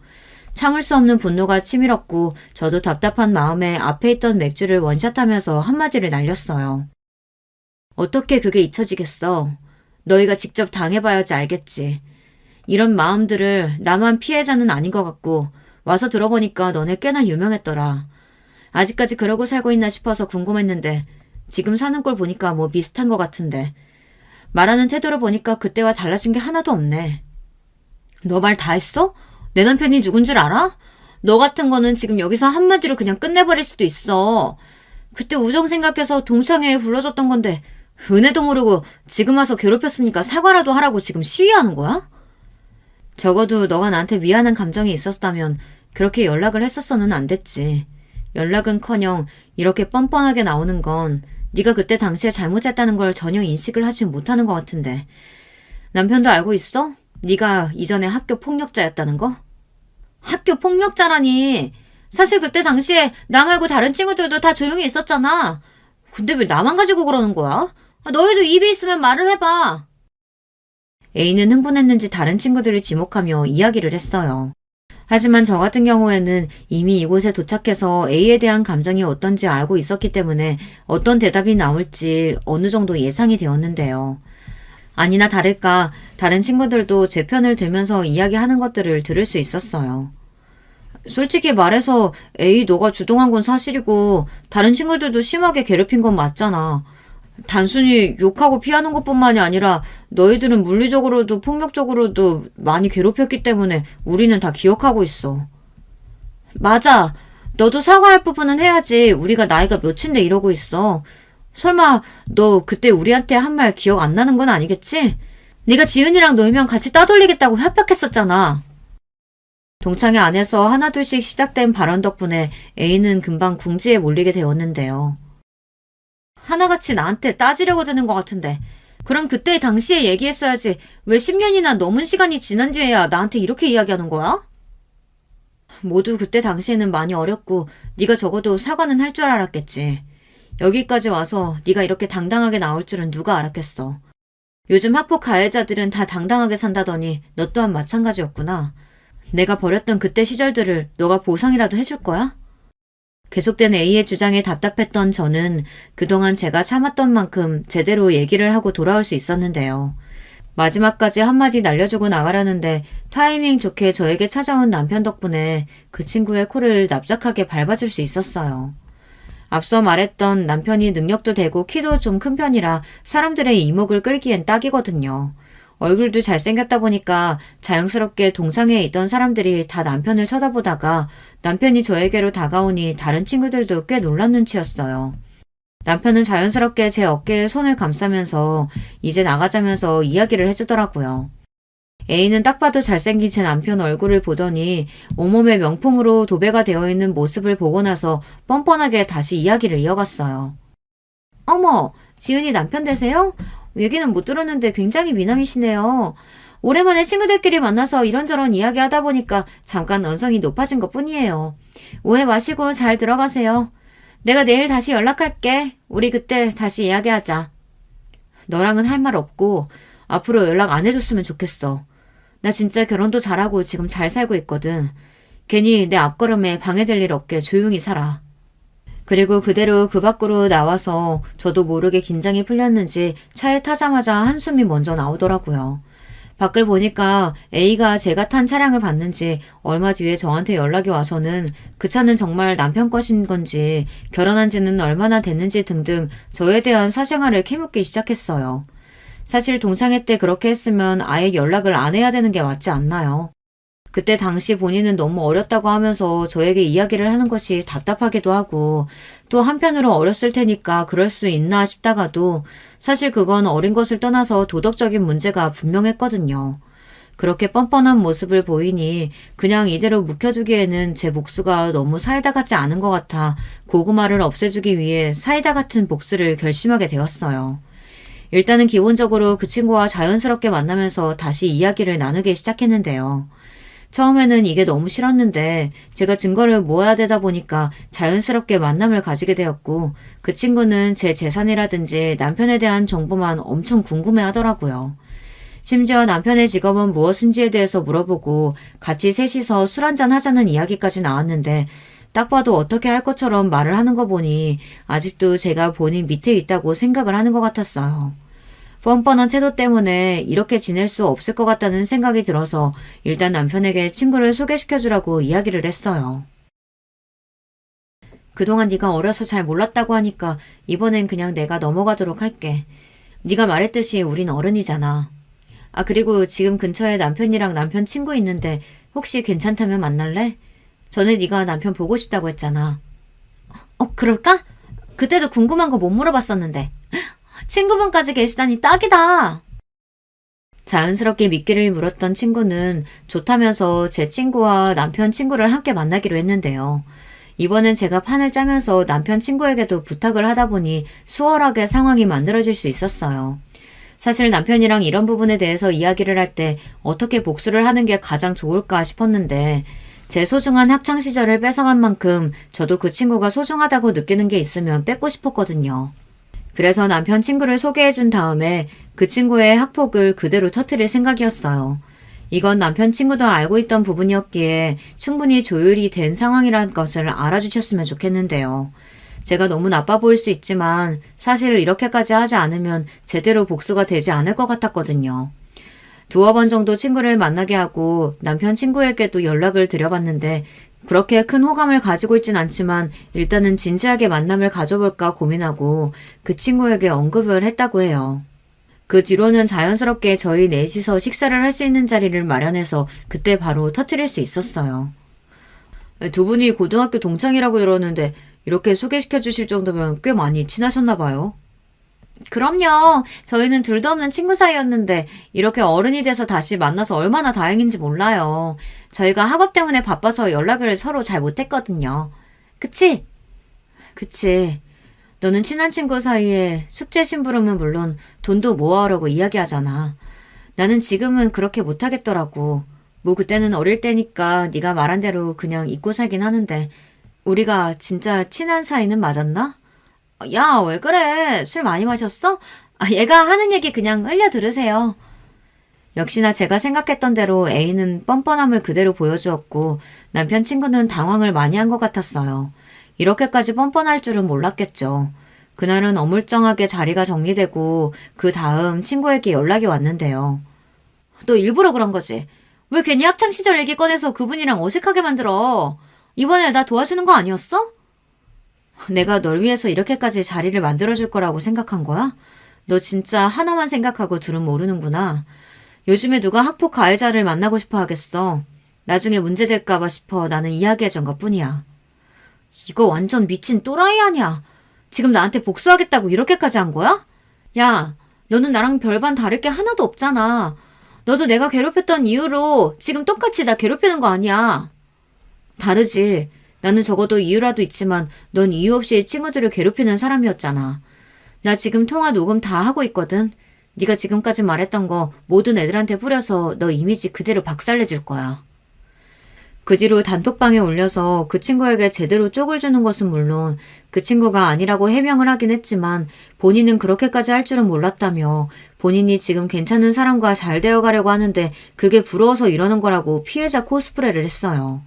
참을 수 없는 분노가 치밀었고 저도 답답한 마음에 앞에 있던 맥주를 원샷하면서 한마디를 날렸어요. 어떻게 그게 잊혀지겠어? 너희가 직접 당해봐야지 알겠지. 이런 마음들을 나만 피해자는 아닌 것 같고 와서 들어보니까 너네 꽤나 유명했더라. 아직까지 그러고 살고 있나 싶어서 궁금했는데 지금 사는 꼴 보니까 뭐 비슷한 것 같은데 말하는 태도를 보니까 그때와 달라진 게 하나도 없네. 너 말 다 했어? 내 남편이 누군 줄 알아? 너 같은 거는 지금 여기서 한마디로 그냥 끝내버릴 수도 있어. 그때 우정 생각해서 동창회에 불러줬던 건데 은혜도 모르고 지금 와서 괴롭혔으니까 사과라도 하라고 지금 시위하는 거야? 적어도 너가 나한테 미안한 감정이 있었다면 그렇게 연락을 했었어는 안 됐지. 연락은커녕 이렇게 뻔뻔하게 나오는 건 네가 그때 당시에 잘못했다는 걸 전혀 인식을 하지 못하는 것 같은데. 남편도 알고 있어? 네가 이전에 학교 폭력자였다는 거? 학교 폭력자라니. 사실 그때 당시에 나 말고 다른 친구들도 다 조용히 있었잖아. 근데 왜 나만 가지고 그러는 거야? 너희도 입이 있으면 말을 해봐. A는 흥분했는지 다른 친구들을 지목하며 이야기를 했어요. 하지만 저 같은 경우에는 이미 이곳에 도착해서 A에 대한 감정이 어떤지 알고 있었기 때문에 어떤 대답이 나올지 어느 정도 예상이 되었는데요. 아니나 다를까 다른 친구들도 제 편을 들면서 이야기하는 것들을 들을 수 있었어요. 솔직히 말해서 A 너가 주동한 건 사실이고 다른 친구들도 심하게 괴롭힌 건 맞잖아. 단순히 욕하고 피하는 것뿐만이 아니라 너희들은 물리적으로도 폭력적으로도 많이 괴롭혔기 때문에 우리는 다 기억하고 있어. 맞아. 너도 사과할 부분은 해야지. 우리가 나이가 몇인데 이러고 있어. 설마 너 그때 우리한테 한 말 기억 안 나는 건 아니겠지? 네가 지은이랑 놀면 같이 따돌리겠다고 협박했었잖아. 동창회 안에서 하나둘씩 시작된 발언 덕분에 A는 금방 궁지에 몰리게 되었는데요. 하나같이 나한테 따지려고 드는 것 같은데 그럼 그때 당시에 얘기했어야지 왜 10년이나 넘은 시간이 지난 뒤에야 나한테 이렇게 이야기하는 거야? 모두 그때 당시에는 많이 어렸고 네가 적어도 사과는 할 줄 알았겠지. 여기까지 와서 네가 이렇게 당당하게 나올 줄은 누가 알았겠어. 요즘 학폭 가해자들은 다 당당하게 산다더니 너 또한 마찬가지였구나. 내가 버렸던 그때 시절들을 너가 보상이라도 해줄 거야? 계속된 A의 주장에 답답했던 저는 그동안 제가 참았던 만큼 제대로 얘기를 하고 돌아올 수 있었는데요. 마지막까지 한마디 날려주고 나가려는데 타이밍 좋게 저에게 찾아온 남편 덕분에 그 친구의 코를 납작하게 밟아줄 수 있었어요. 앞서 말했던 남편이 능력도 되고 키도 좀 큰 편이라 사람들의 이목을 끌기엔 딱이거든요. 얼굴도 잘생겼다 보니까 자연스럽게 동창회에 있던 사람들이 다 남편을 쳐다보다가 남편이 저에게로 다가오니 다른 친구들도 꽤 놀란 눈치였어요. 남편은 자연스럽게 제 어깨에 손을 감싸면서 이제 나가자면서 이야기를 해주더라고요. A는 딱 봐도 잘생긴 제 남편 얼굴을 보더니 온몸에 명품으로 도배가 되어 있는 모습을 보고 나서 뻔뻔하게 다시 이야기를 이어갔어요. 어머, 지은이 남편 되세요? 얘기는 못 들었는데 굉장히 미남이시네요. 오랜만에 친구들끼리 만나서 이런저런 이야기하다 보니까 잠깐 언성이 높아진 것 뿐이에요. 오해 마시고 잘 들어가세요. 내가 내일 다시 연락할게. 우리 그때 다시 이야기하자. 너랑은 할 말 없고 앞으로 연락 안 해줬으면 좋겠어. 나 진짜 결혼도 잘하고 지금 잘 살고 있거든. 괜히 내 앞걸음에 방해될 일 없게 조용히 살아. 그리고 그대로 그 밖으로 나와서 저도 모르게 긴장이 풀렸는지 차에 타자마자 한숨이 먼저 나오더라고요. 밖을 보니까 A가 제가 탄 차량을 봤는지 얼마 뒤에 저한테 연락이 와서는 그 차는 정말 남편 것인 건지 결혼한 지는 얼마나 됐는지 등등 저에 대한 사생활을 캐묻기 시작했어요. 사실 동창회 때 그렇게 했으면 아예 연락을 안 해야 되는 게 맞지 않나요? 그때 당시 본인은 너무 어렸다고 하면서 저에게 이야기를 하는 것이 답답하기도 하고 또 한편으로 어렸을 테니까 그럴 수 있나 싶다가도 사실 그건 어린 것을 떠나서 도덕적인 문제가 분명했거든요. 그렇게 뻔뻔한 모습을 보이니 그냥 이대로 묵혀두기에는 제 복수가 너무 사이다 같지 않은 것 같아 고구마를 없애주기 위해 사이다 같은 복수를 결심하게 되었어요. 일단은 기본적으로 그 친구와 자연스럽게 만나면서 다시 이야기를 나누기 시작했는데요. 처음에는 이게 너무 싫었는데 제가 증거를 모아야 되다 보니까 자연스럽게 만남을 가지게 되었고 그 친구는 제 재산이라든지 남편에 대한 정보만 엄청 궁금해 하더라고요. 심지어 남편의 직업은 무엇인지에 대해서 물어보고 같이 셋이서 술 한잔 하자는 이야기까지 나왔는데 딱 봐도 어떻게 할 것처럼 말을 하는 거 보니 아직도 제가 본인 밑에 있다고 생각을 하는 것 같았어요. 뻔뻔한 태도 때문에 이렇게 지낼 수 없을 것 같다는 생각이 들어서 일단 남편에게 친구를 소개시켜주라고 이야기를 했어요. 그동안 네가 어려서 잘 몰랐다고 하니까 이번엔 그냥 내가 넘어가도록 할게. 네가 말했듯이 우린 어른이잖아. 아, 그리고 지금 근처에 남편이랑 남편 친구 있는데 혹시 괜찮다면 만날래? 전에 네가 남편 보고 싶다고 했잖아. 그럴까? 그때도 궁금한 거 못 물어봤었는데. 친구분까지 계시다니 딱이다. 자연스럽게 미끼를 물었던 친구는 좋다면서 제 친구와 남편 친구를 함께 만나기로 했는데요. 이번엔 제가 판을 짜면서 남편 친구에게도 부탁을 하다 보니 수월하게 상황이 만들어질 수 있었어요. 사실 남편이랑 이런 부분에 대해서 이야기를 할 때 어떻게 복수를 하는 게 가장 좋을까 싶었는데 제 소중한 학창시절을 뺏어간 만큼 저도 그 친구가 소중하다고 느끼는 게 있으면 뺏고 싶었거든요. 그래서 남편 친구를 소개해준 다음에 그 친구의 학폭을 그대로 터뜨릴 생각이었어요. 이건 남편 친구도 알고 있던 부분이었기에 충분히 조율이 된 상황이라는 것을 알아주셨으면 좋겠는데요. 제가 너무 나빠 보일 수 있지만 사실 이렇게까지 하지 않으면 제대로 복수가 되지 않을 것 같았거든요. 두어 번 정도 친구를 만나게 하고 남편 친구에게도 연락을 드려봤는데 그렇게 큰 호감을 가지고 있진 않지만 일단은 진지하게 만남을 가져볼까 고민하고 그 친구에게 언급을 했다고 해요. 그 뒤로는 자연스럽게 저희 넷이서 식사를 할 수 있는 자리를 마련해서 그때 바로 터뜨릴 수 있었어요. 두 분이 고등학교 동창이라고 들었는데 이렇게 소개시켜 주실 정도면 꽤 많이 친하셨나 봐요. 그럼요. 저희는 둘도 없는 친구 사이였는데 이렇게 어른이 돼서 다시 만나서 얼마나 다행인지 몰라요. 저희가 학업 때문에 바빠서 연락을 서로 잘 못했거든요. 그치? 그치. 너는 친한 친구 사이에 숙제 심부름은 물론 돈도 모아오라고 이야기하잖아. 나는 지금은 그렇게 못하겠더라고. 뭐 그때는 어릴 때니까 네가 말한 대로 그냥 잊고 살긴 하는데 우리가 진짜 친한 사이는 맞았나? 야, 왜 그래? 술 많이 마셨어? 얘가 하는 얘기 그냥 흘려 들으세요. 역시나 제가 생각했던 대로 A는 뻔뻔함을 그대로 보여주었고 남편 친구는 당황을 많이 한 것 같았어요. 이렇게까지 뻔뻔할 줄은 몰랐겠죠. 그날은 어물쩡하게 자리가 정리되고 그 다음 친구에게 연락이 왔는데요. 너 일부러 그런 거지? 왜 괜히 학창시절 얘기 꺼내서 그분이랑 어색하게 만들어? 이번에 나 도와주는 거 아니었어? 내가 널 위해서 이렇게까지 자리를 만들어줄 거라고 생각한 거야? 너 진짜 하나만 생각하고 둘은 모르는구나. 요즘에 누가 학폭 가해자를 만나고 싶어 하겠어. 나중에 문제될까봐 싶어 나는 이야기해준 것뿐이야. 이거 완전 미친 또라이 아니야. 지금 나한테 복수하겠다고 이렇게까지 한 거야? 야, 너는 나랑 별반 다를 게 하나도 없잖아. 너도 내가 괴롭혔던 이유로 지금 똑같이 나 괴롭히는 거 아니야. 다르지. 나는 적어도 이유라도 있지만 넌 이유 없이 친구들을 괴롭히는 사람이었잖아. 나 지금 통화 녹음 다 하고 있거든. 네가 지금까지 말했던 거 모든 애들한테 뿌려서 너 이미지 그대로 박살내줄 거야. 그 뒤로 단톡방에 올려서 그 친구에게 제대로 쪽을 주는 것은 물론 그 친구가 아니라고 해명을 하긴 했지만 본인은 그렇게까지 할 줄은 몰랐다며 본인이 지금 괜찮은 사람과 잘 되어가려고 하는데 그게 부러워서 이러는 거라고 피해자 코스프레를 했어요.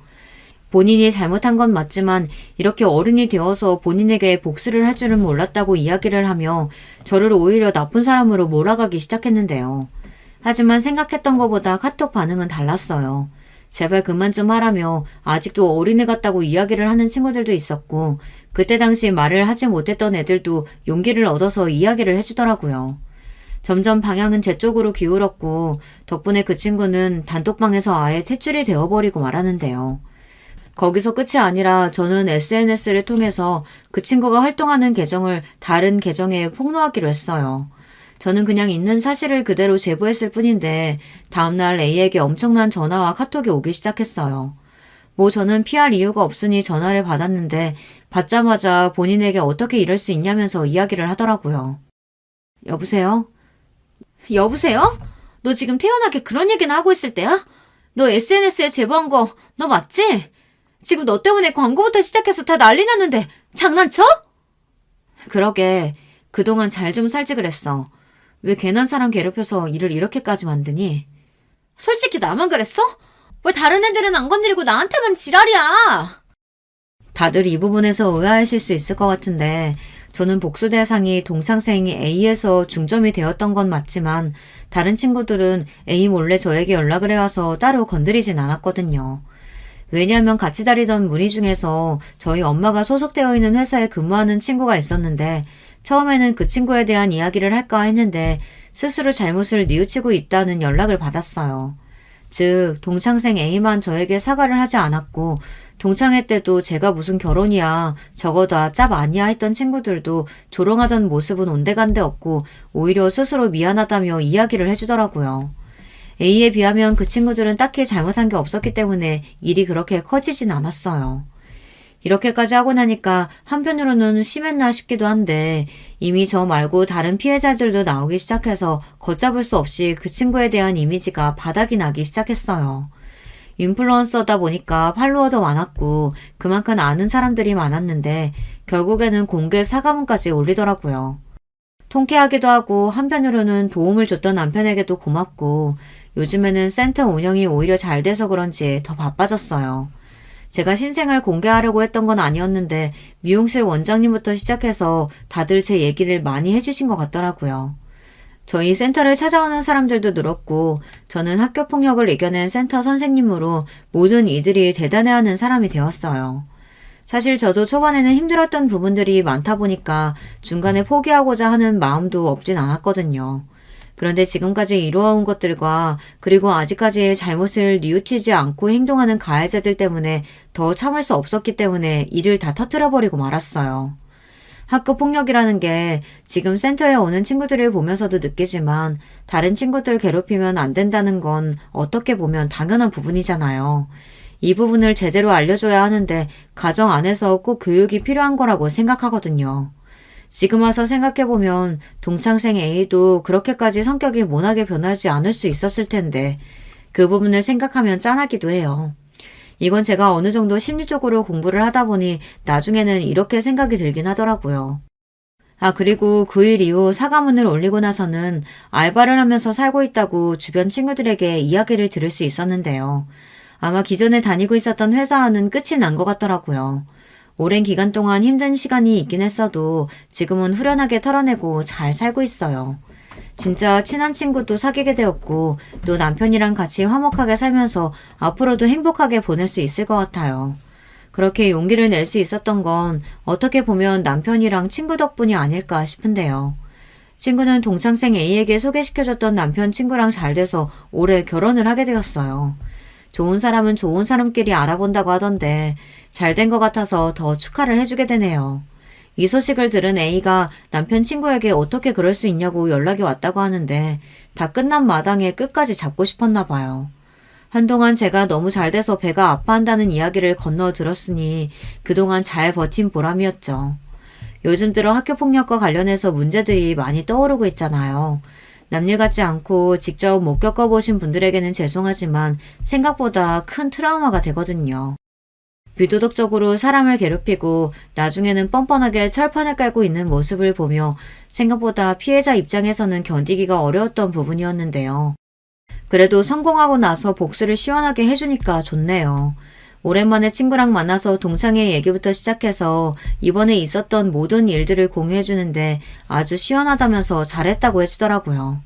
본인이 잘못한 건 맞지만 이렇게 어른이 되어서 본인에게 복수를 할 줄은 몰랐다고 이야기를 하며 저를 오히려 나쁜 사람으로 몰아가기 시작했는데요. 하지만 생각했던 것보다 카톡 반응은 달랐어요. 제발 그만 좀 하라며 아직도 어린애 같다고 이야기를 하는 친구들도 있었고 그때 당시 말을 하지 못했던 애들도 용기를 얻어서 이야기를 해주더라고요. 점점 방향은 제 쪽으로 기울었고 덕분에 그 친구는 단톡방에서 아예 퇴출이 되어버리고 말았는데요. 거기서 끝이 아니라 저는 SNS를 통해서 그 친구가 활동하는 계정을 다른 계정에 폭로하기로 했어요. 저는 그냥 있는 사실을 그대로 제보했을 뿐인데 다음날 A에게 엄청난 전화와 카톡이 오기 시작했어요. 뭐 저는 피할 이유가 없으니 전화를 받았는데 받자마자 본인에게 어떻게 이럴 수 있냐면서 이야기를 하더라고요. 여보세요? 여보세요? 너 지금 태연하게 그런 얘기나 하고 있을 때야? 너 SNS에 제보한 거 너 맞지? 지금 너 때문에 광고부터 시작해서 다 난리 났는데 장난쳐? 그러게 그동안 잘 좀 살지 그랬어. 왜 괜한 사람 괴롭혀서 일을 이렇게까지 만드니? 솔직히 나만 그랬어? 왜 다른 애들은 안 건드리고 나한테만 지랄이야? 다들 이 부분에서 의아하실 수 있을 것 같은데 저는 복수 대상이 동창생이 A에서 중점이 되었던 건 맞지만 다른 친구들은 A 몰래 저에게 연락을 해와서 따로 건드리진 않았거든요. 왜냐하면 같이 다니던 무리 중에서 저희 엄마가 소속되어 있는 회사에 근무하는 친구가 있었는데 처음에는 그 친구에 대한 이야기를 할까 했는데 스스로 잘못을 뉘우치고 있다는 연락을 받았어요. 즉 동창생 A만 저에게 사과를 하지 않았고 동창회 때도 제가 무슨 결혼이야 저거 다 짭 아니야 했던 친구들도 조롱하던 모습은 온데간데 없고 오히려 스스로 미안하다며 이야기를 해주더라고요. A에 비하면 그 친구들은 딱히 잘못한 게 없었기 때문에 일이 그렇게 커지진 않았어요. 이렇게까지 하고 나니까 한편으로는 심했나 싶기도 한데 이미 저 말고 다른 피해자들도 나오기 시작해서 걷잡을 수 없이 그 친구에 대한 이미지가 바닥이 나기 시작했어요. 인플루언서다 보니까 팔로워도 많았고 그만큼 아는 사람들이 많았는데 결국에는 공개 사과문까지 올리더라고요. 통쾌하기도 하고 한편으로는 도움을 줬던 남편에게도 고맙고 요즘에는 센터 운영이 오히려 잘 돼서 그런지 더 바빠졌어요. 제가 신생을 공개하려고 했던 건 아니었는데 미용실 원장님부터 시작해서 다들 제 얘기를 많이 해주신 것 같더라고요. 저희 센터를 찾아오는 사람들도 늘었고 저는 학교폭력을 이겨낸 센터 선생님으로 모든 이들이 대단해하는 사람이 되었어요. 사실 저도 초반에는 힘들었던 부분들이 많다 보니까 중간에 포기하고자 하는 마음도 없진 않았거든요. 그런데 지금까지 이루어온 것들과 그리고 아직까지의 잘못을 뉘우치지 않고 행동하는 가해자들 때문에 더 참을 수 없었기 때문에 일을 다 터뜨려버리고 말았어요. 학교 폭력이라는 게 지금 센터에 오는 친구들을 보면서도 느끼지만 다른 친구들 괴롭히면 안 된다는 건 어떻게 보면 당연한 부분이잖아요. 이 부분을 제대로 알려줘야 하는데 가정 안에서 꼭 교육이 필요한 거라고 생각하거든요. 지금 와서 생각해보면 동창생 A도 그렇게까지 성격이 모나게 변하지 않을 수 있었을 텐데 그 부분을 생각하면 짠하기도 해요. 이건 제가 어느 정도 심리적으로 공부를 하다 보니 나중에는 이렇게 생각이 들긴 하더라고요. 그리고 그 일 이후 사과문을 올리고 나서는 알바를 하면서 살고 있다고 주변 친구들에게 이야기를 들을 수 있었는데요. 아마 기존에 다니고 있었던 회사와는 끝이 난 것 같더라고요. 오랜 기간 동안 힘든 시간이 있긴 했어도 지금은 후련하게 털어내고 잘 살고 있어요. 진짜 친한 친구도 사귀게 되었고 또 남편이랑 같이 화목하게 살면서 앞으로도 행복하게 보낼 수 있을 것 같아요. 그렇게 용기를 낼 수 있었던 건 어떻게 보면 남편이랑 친구 덕분이 아닐까 싶은데요. 친구는 동창생 A에게 소개시켜줬던 남편 친구랑 잘 돼서 올해 결혼을 하게 되었어요. 좋은 사람은 좋은 사람끼리 알아본다고 하던데 잘 된 것 같아서 더 축하를 해주게 되네요. 이 소식을 들은 A가 남편 친구에게 어떻게 그럴 수 있냐고 연락이 왔다고 하는데 다 끝난 마당에 끝까지 잡고 싶었나 봐요. 한동안 제가 너무 잘 돼서 배가 아파한다는 이야기를 건너 들었으니 그동안 잘 버틴 보람이었죠. 요즘 들어 학교폭력과 관련해서 문제들이 많이 떠오르고 있잖아요. 남일 같지 않고 직접 못 겪어보신 분들에게는 죄송하지만 생각보다 큰 트라우마가 되거든요. 비도덕적으로 사람을 괴롭히고 나중에는 뻔뻔하게 철판을 깔고 있는 모습을 보며 생각보다 피해자 입장에서는 견디기가 어려웠던 부분이었는데요. 그래도 성공하고 나서 복수를 시원하게 해주니까 좋네요. 오랜만에 친구랑 만나서 동창회 얘기부터 시작해서 이번에 있었던 모든 일들을 공유해주는데 아주 시원하다면서 잘했다고 해주더라고요.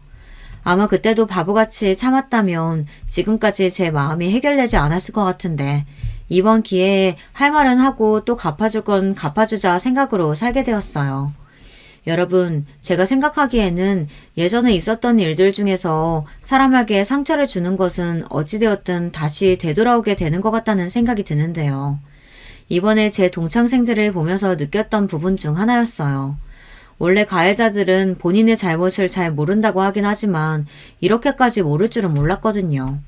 아마 그때도 바보같이 참았다면 지금까지 제 마음이 해결되지 않았을 것 같은데 이번 기회에 할 말은 하고 또 갚아줄 건 갚아주자 생각으로 살게 되었어요. 여러분, 제가 생각하기에는 예전에 있었던 일들 중에서 사람에게 상처를 주는 것은 어찌되었든 다시 되돌아오게 되는 것 같다는 생각이 드는데요. 이번에 제 동창생들을 보면서 느꼈던 부분 중 하나였어요. 원래 가해자들은 본인의 잘못을 잘 모른다고 하긴 하지만 이렇게까지 모를 줄은 몰랐거든요.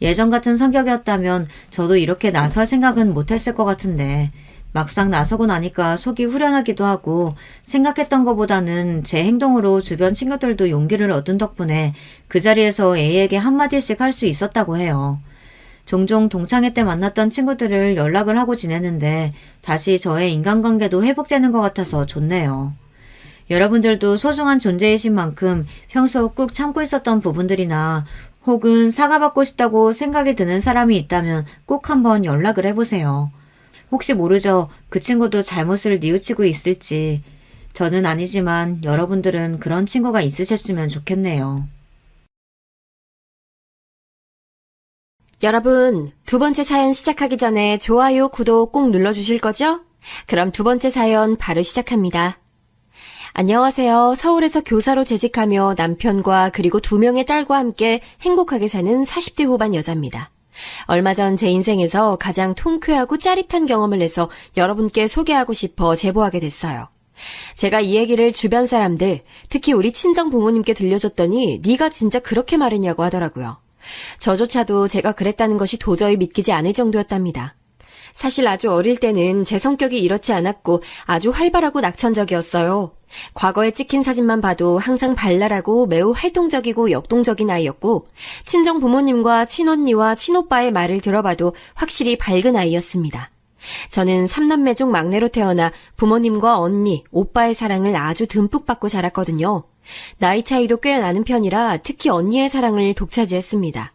예전 같은 성격이었다면 저도 이렇게 나설 생각은 못했을 것 같은데 막상 나서고 나니까 속이 후련하기도 하고 생각했던 것보다는 제 행동으로 주변 친구들도 용기를 얻은 덕분에 그 자리에서 A에게 한마디씩 할 수 있었다고 해요. 종종 동창회 때 만났던 친구들을 연락을 하고 지내는데 다시 저의 인간관계도 회복되는 것 같아서 좋네요. 여러분들도 소중한 존재이신 만큼 평소 꾹 참고 있었던 부분들이나 혹은 사과받고 싶다고 생각이 드는 사람이 있다면 꼭 한번 연락을 해보세요. 혹시 모르죠. 그 친구도 잘못을 뉘우치고 있을지. 저는 아니지만 여러분들은 그런 친구가 있으셨으면 좋겠네요. 여러분, 두 번째 사연 시작하기 전에 좋아요, 구독 꼭 눌러주실 거죠? 그럼 두 번째 사연 바로 시작합니다. 안녕하세요. 서울에서 교사로 재직하며 남편과 그리고 2명의 딸과 함께 행복하게 사는 40대 후반 여자입니다. 얼마 전 제 인생에서 가장 통쾌하고 짜릿한 경험을 해서 여러분께 소개하고 싶어 제보하게 됐어요. 제가 이 얘기를 주변 사람들, 특히 우리 친정 부모님께 들려줬더니 네가 진짜 그렇게 말했냐고 하더라고요. 저조차도 제가 그랬다는 것이 도저히 믿기지 않을 정도였답니다. 사실 아주 어릴 때는 제 성격이 이렇지 않았고 아주 활발하고 낙천적이었어요. 과거에 찍힌 사진만 봐도 항상 발랄하고 매우 활동적이고 역동적인 아이였고 친정 부모님과 친언니와 친오빠의 말을 들어봐도 확실히 밝은 아이였습니다. 저는 3남매 중 막내로 태어나 부모님과 언니, 오빠의 사랑을 아주 듬뿍 받고 자랐거든요. 나이 차이도 꽤 나는 편이라 특히 언니의 사랑을 독차지했습니다.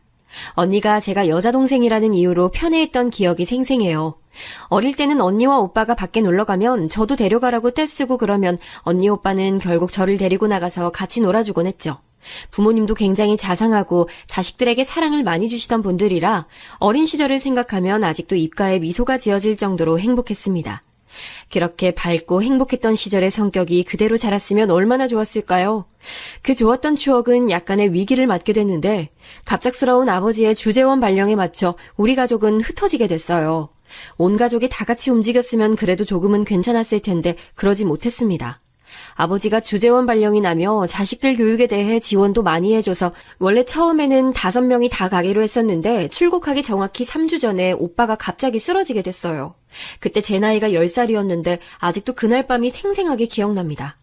언니가 제가 여자 동생이라는 이유로 편애했던 기억이 생생해요. 어릴 때는 언니와 오빠가 밖에 놀러 가면 저도 데려가라고 떼쓰고 그러면 언니 오빠는 결국 저를 데리고 나가서 같이 놀아주곤 했죠. 부모님도 굉장히 자상하고 자식들에게 사랑을 많이 주시던 분들이라 어린 시절을 생각하면 아직도 입가에 미소가 지어질 정도로 행복했습니다. 그렇게 밝고 행복했던 시절의 성격이 그대로 자랐으면 얼마나 좋았을까요? 그 좋았던 추억은 약간의 위기를 맞게 됐는데 갑작스러운 아버지의 주재원 발령에 맞춰 우리 가족은 흩어지게 됐어요. 온 가족이 다 같이 움직였으면 그래도 조금은 괜찮았을 텐데 그러지 못했습니다. 아버지가 주재원 발령이 나며 자식들 교육에 대해 지원도 많이 해줘서 원래 처음에는 5명이 다 가기로 했었는데 출국하기 정확히 3주 전에 오빠가 갑자기 쓰러지게 됐어요. 그때 제 나이가 10살이었는데 아직도 그날 밤이 생생하게 기억납니다.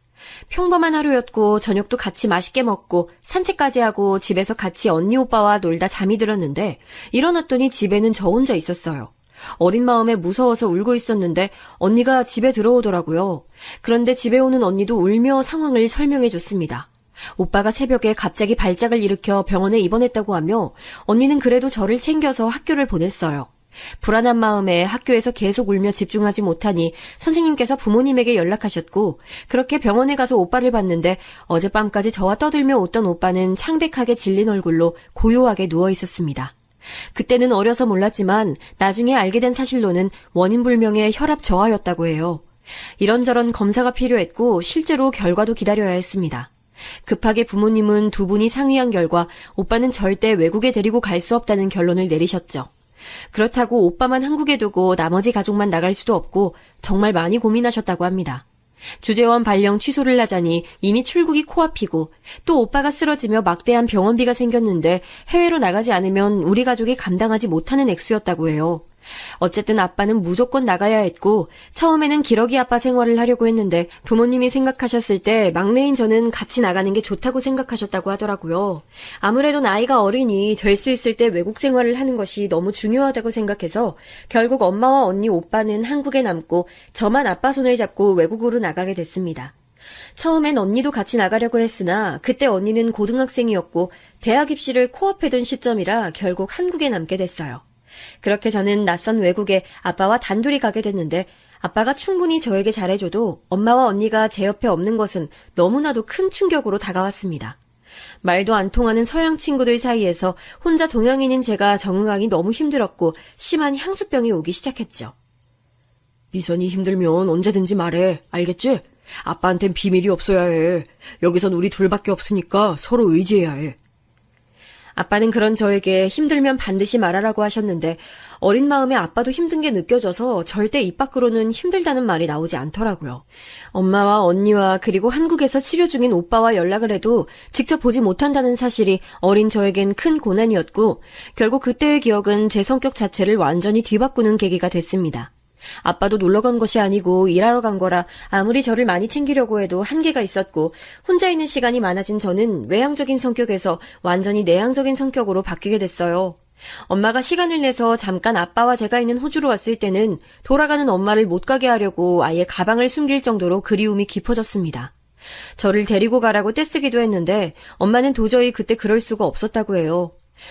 평범한 하루였고 저녁도 같이 맛있게 먹고 산책까지 하고 집에서 같이 언니 오빠와 놀다 잠이 들었는데 일어났더니 집에는 저 혼자 있었어요. 어린 마음에 무서워서 울고 있었는데 언니가 집에 들어오더라고요. 그런데 집에 오는 언니도 울며 상황을 설명해 줬습니다. 오빠가 새벽에 갑자기 발작을 일으켜 병원에 입원했다고 하며 언니는 그래도 저를 챙겨서 학교를 보냈어요. 불안한 마음에 학교에서 계속 울며 집중하지 못하니 선생님께서 부모님에게 연락하셨고 그렇게 병원에 가서 오빠를 봤는데 어젯밤까지 저와 떠들며 웃던 오빠는 창백하게 질린 얼굴로 고요하게 누워 있었습니다. 그때는 어려서 몰랐지만 나중에 알게 된 사실로는 원인불명의 혈압 저하였다고 해요. 이런저런 검사가 필요했고 실제로 결과도 기다려야 했습니다. 급하게 부모님은 두 분이 상의한 결과 오빠는 절대 외국에 데리고 갈 수 없다는 결론을 내리셨죠. 그렇다고 오빠만 한국에 두고 나머지 가족만 나갈 수도 없고 정말 많이 고민하셨다고 합니다. 주재원 발령 취소를 하자니 이미 출국이 코앞이고 또 오빠가 쓰러지며 막대한 병원비가 생겼는데 해외로 나가지 않으면 우리 가족이 감당하지 못하는 액수였다고 해요. 어쨌든 아빠는 무조건 나가야 했고 처음에는 기러기 아빠 생활을 하려고 했는데 부모님이 생각하셨을 때 막내인 저는 같이 나가는 게 좋다고 생각하셨다고 하더라고요. 아무래도 나이가 어리니 될 수 있을 때 외국 생활을 하는 것이 너무 중요하다고 생각해서 결국 엄마와 언니 오빠는 한국에 남고 저만 아빠 손을 잡고 외국으로 나가게 됐습니다. 처음엔 언니도 같이 나가려고 했으나 그때 언니는 고등학생이었고 대학 입시를 코앞에 둔 시점이라 결국 한국에 남게 됐어요. 그렇게 저는 낯선 외국에 아빠와 단둘이 가게 됐는데 아빠가 충분히 저에게 잘해줘도 엄마와 언니가 제 옆에 없는 것은 너무나도 큰 충격으로 다가왔습니다. 말도 안 통하는 서양 친구들 사이에서 혼자 동양인인 제가 적응하기 너무 힘들었고 심한 향수병이 오기 시작했죠. 미선이 힘들면 언제든지 말해. 알겠지? 아빠한텐 비밀이 없어야 해. 여기선 우리 둘밖에 없으니까 서로 의지해야 해. 아빠는 그런 저에게 힘들면 반드시 말하라고 하셨는데 어린 마음에 아빠도 힘든 게 느껴져서 절대 입 밖으로는 힘들다는 말이 나오지 않더라고요. 엄마와 언니와 그리고 한국에서 치료 중인 오빠와 연락을 해도 직접 보지 못한다는 사실이 어린 저에겐 큰 고난이었고 결국 그때의 기억은 제 성격 자체를 완전히 뒤바꾸는 계기가 됐습니다. 아빠도 놀러 간 것이 아니고 일하러 간 거라 아무리 저를 많이 챙기려고 해도 한계가 있었고 혼자 있는 시간이 많아진 저는 외향적인 성격에서 완전히 내향적인 성격으로 바뀌게 됐어요. 엄마가 시간을 내서 잠깐 아빠와 제가 있는 호주로 왔을 때는 돌아가는 엄마를 못 가게 하려고 아예 가방을 숨길 정도로 그리움이 깊어졌습니다. 저를 데리고 가라고 떼쓰기도 했는데 엄마는 도저히 그때 그럴 수가 없었다고 해요.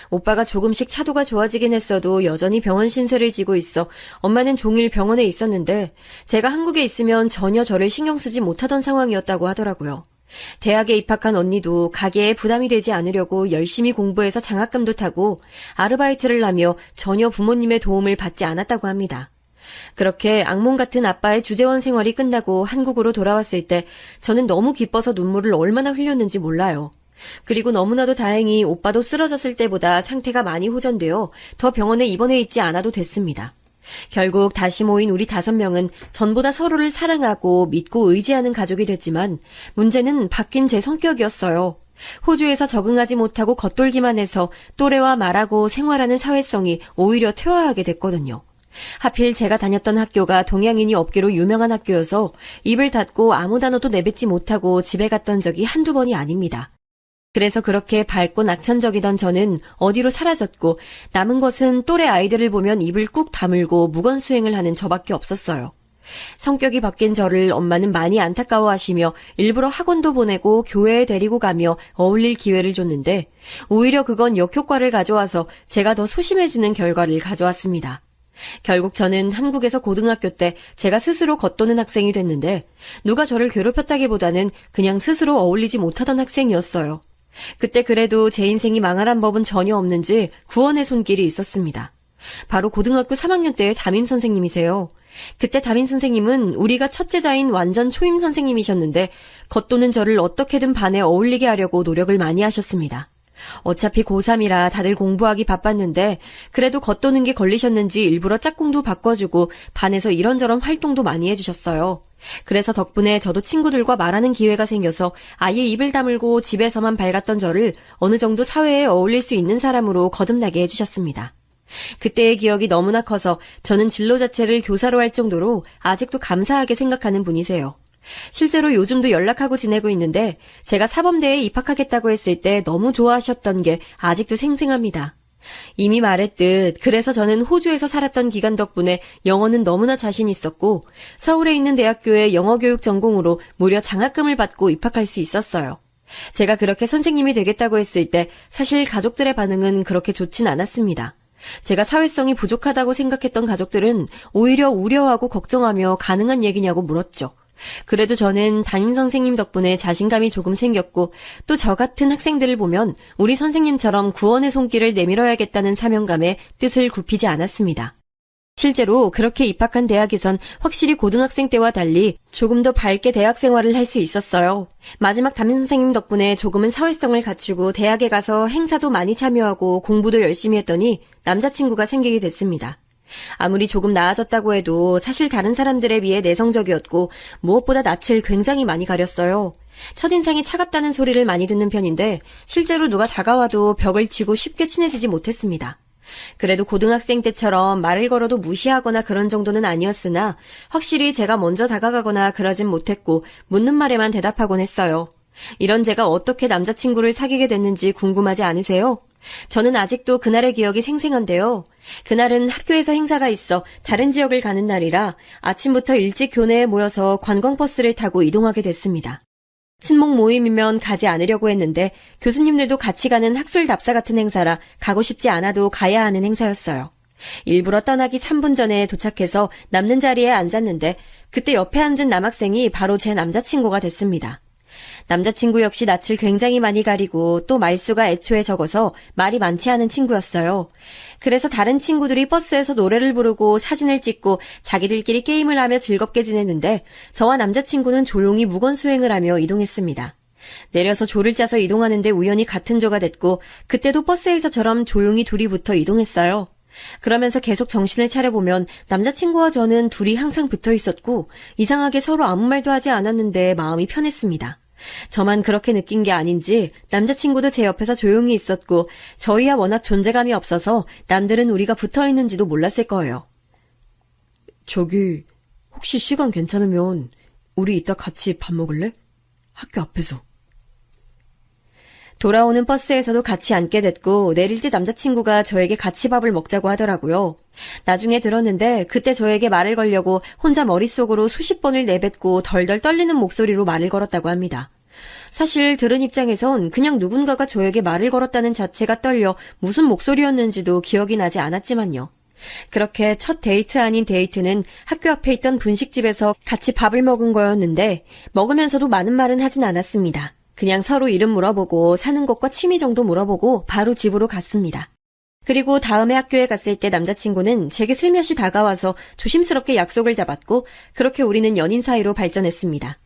오빠가 조금씩 차도가 좋아지긴 했어도 여전히 병원 신세를 지고 있어 엄마는 종일 병원에 있었는데 제가 한국에 있으면 전혀 저를 신경 쓰지 못하던 상황이었다고 하더라고요. 대학에 입학한 언니도 가게에 부담이 되지 않으려고 열심히 공부해서 장학금도 타고 아르바이트를 하며 전혀 부모님의 도움을 받지 않았다고 합니다. 그렇게 악몽 같은 아빠의 주재원 생활이 끝나고 한국으로 돌아왔을 때 저는 너무 기뻐서 눈물을 얼마나 흘렸는지 몰라요. 그리고 너무나도 다행히 오빠도 쓰러졌을 때보다 상태가 많이 호전되어 더 병원에 입원해 있지 않아도 됐습니다. 결국 다시 모인 우리 5명은 전보다 서로를 사랑하고 믿고 의지하는 가족이 됐지만 문제는 바뀐 제 성격이었어요. 호주에서 적응하지 못하고 겉돌기만 해서 또래와 말하고 생활하는 사회성이 오히려 퇴화하게 됐거든요. 하필 제가 다녔던 학교가 동양인이 없기로 유명한 학교여서 입을 닫고 아무 단어도 내뱉지 못하고 집에 갔던 적이 한두 번이 아닙니다. 그래서 그렇게 밝고 낙천적이던 저는 어디로 사라졌고 남은 것은 또래 아이들을 보면 입을 꾹 다물고 무건수행을 하는 저밖에 없었어요. 성격이 바뀐 저를 엄마는 많이 안타까워하시며 일부러 학원도 보내고 교회에 데리고 가며 어울릴 기회를 줬는데 오히려 그건 역효과를 가져와서 제가 더 소심해지는 결과를 가져왔습니다. 결국 저는 한국에서 고등학교 때 제가 스스로 겉도는 학생이 됐는데 누가 저를 괴롭혔다기보다는 그냥 스스로 어울리지 못하던 학생이었어요. 그때 그래도 제 인생이 망할 법은 전혀 없는지 구원의 손길이 있었습니다. 바로 고등학교 3학년 때의 담임 선생님이세요. 그때 담임 선생님은 우리가 첫째자인 완전 초임 선생님이셨는데 겉도는 저를 어떻게든 반에 어울리게 하려고 노력을 많이 하셨습니다. 어차피 고3이라 다들 공부하기 바빴는데 그래도 겉도는 게 걸리셨는지 일부러 짝꿍도 바꿔주고 반에서 이런저런 활동도 많이 해주셨어요. 그래서 덕분에 저도 친구들과 말하는 기회가 생겨서 아예 입을 다물고 집에서만 밝았던 저를 어느 정도 사회에 어울릴 수 있는 사람으로 거듭나게 해주셨습니다. 그때의 기억이 너무나 커서 저는 진로 자체를 교사로 할 정도로 아직도 감사하게 생각하는 분이세요. 실제로 요즘도 연락하고 지내고 있는데 제가 사범대에 입학하겠다고 했을 때 너무 좋아하셨던 게 아직도 생생합니다. 이미 말했듯 그래서 저는 호주에서 살았던 기간 덕분에 영어는 너무나 자신 있었고 서울에 있는 대학교의 영어교육 전공으로 무려 장학금을 받고 입학할 수 있었어요. 제가 그렇게 선생님이 되겠다고 했을 때 사실 가족들의 반응은 그렇게 좋진 않았습니다. 제가 사회성이 부족하다고 생각했던 가족들은 오히려 우려하고 걱정하며 가능한 얘기냐고 물었죠. 그래도 저는 담임 선생님 덕분에 자신감이 조금 생겼고 또 저 같은 학생들을 보면 우리 선생님처럼 구원의 손길을 내밀어야겠다는 사명감에 뜻을 굽히지 않았습니다. 실제로 그렇게 입학한 대학에선 확실히 고등학생 때와 달리 조금 더 밝게 대학 생활을 할 수 있었어요. 마지막 담임 선생님 덕분에 조금은 사회성을 갖추고 대학에 가서 행사도 많이 참여하고 공부도 열심히 했더니 남자친구가 생기게 됐습니다. 아무리 조금 나아졌다고 해도 사실 다른 사람들에 비해 내성적이었고 무엇보다 낯을 굉장히 많이 가렸어요. 첫인상이 차갑다는 소리를 많이 듣는 편인데 실제로 누가 다가와도 벽을 치고 쉽게 친해지지 못했습니다. 그래도 고등학생 때처럼 말을 걸어도 무시하거나 그런 정도는 아니었으나 확실히 제가 먼저 다가가거나 그러진 못했고 묻는 말에만 대답하곤 했어요. 이런 제가 어떻게 남자친구를 사귀게 됐는지 궁금하지 않으세요? 저는 아직도 그날의 기억이 생생한데요. 그날은 학교에서 행사가 있어 다른 지역을 가는 날이라 아침부터 일찍 교내에 모여서 관광버스를 타고 이동하게 됐습니다. 친목 모임이면 가지 않으려고 했는데 교수님들도 같이 가는 학술 답사 같은 행사라 가고 싶지 않아도 가야 하는 행사였어요. 일부러 떠나기 3분 전에 도착해서 남는 자리에 앉았는데 그때 옆에 앉은 남학생이 바로 제 남자친구가 됐습니다. 남자친구 역시 낯을 굉장히 많이 가리고 또 말수가 애초에 적어서 말이 많지 않은 친구였어요. 그래서 다른 친구들이 버스에서 노래를 부르고 사진을 찍고 자기들끼리 게임을 하며 즐겁게 지냈는데 저와 남자친구는 조용히 무건수행을 하며 이동했습니다. 내려서 조를 짜서 이동하는데 우연히 같은 조가 됐고 그때도 버스에서처럼 조용히 둘이 붙어 이동했어요. 그러면서 계속 정신을 차려보면 남자친구와 저는 둘이 항상 붙어 있었고 이상하게 서로 아무 말도 하지 않았는데 마음이 편했습니다. 저만 그렇게 느낀 게 아닌지 남자친구도 제 옆에서 조용히 있었고 저희야 워낙 존재감이 없어서 남들은 우리가 붙어 있는지도 몰랐을 거예요. 저기 혹시 시간 괜찮으면 우리 이따 같이 밥 먹을래? 학교 앞에서. 돌아오는 버스에서도 같이 앉게 됐고 내릴 때 남자친구가 저에게 같이 밥을 먹자고 하더라고요. 나중에 들었는데 그때 저에게 말을 걸려고 혼자 머릿속으로 수십 번을 내뱉고 덜덜 떨리는 목소리로 말을 걸었다고 합니다. 사실 들은 입장에선 그냥 누군가가 저에게 말을 걸었다는 자체가 떨려 무슨 목소리였는지도 기억이 나지 않았지만요. 그렇게 첫 데이트 아닌 데이트는 학교 앞에 있던 분식집에서 같이 밥을 먹은 거였는데 먹으면서도 많은 말은 하진 않았습니다. 그냥 서로 이름 물어보고 사는 곳과 취미 정도 물어보고 바로 집으로 갔습니다. 그리고 다음에 학교에 갔을 때 남자친구는 제게 슬며시 다가와서 조심스럽게 약속을 잡았고 그렇게 우리는 연인 사이로 발전했습니다.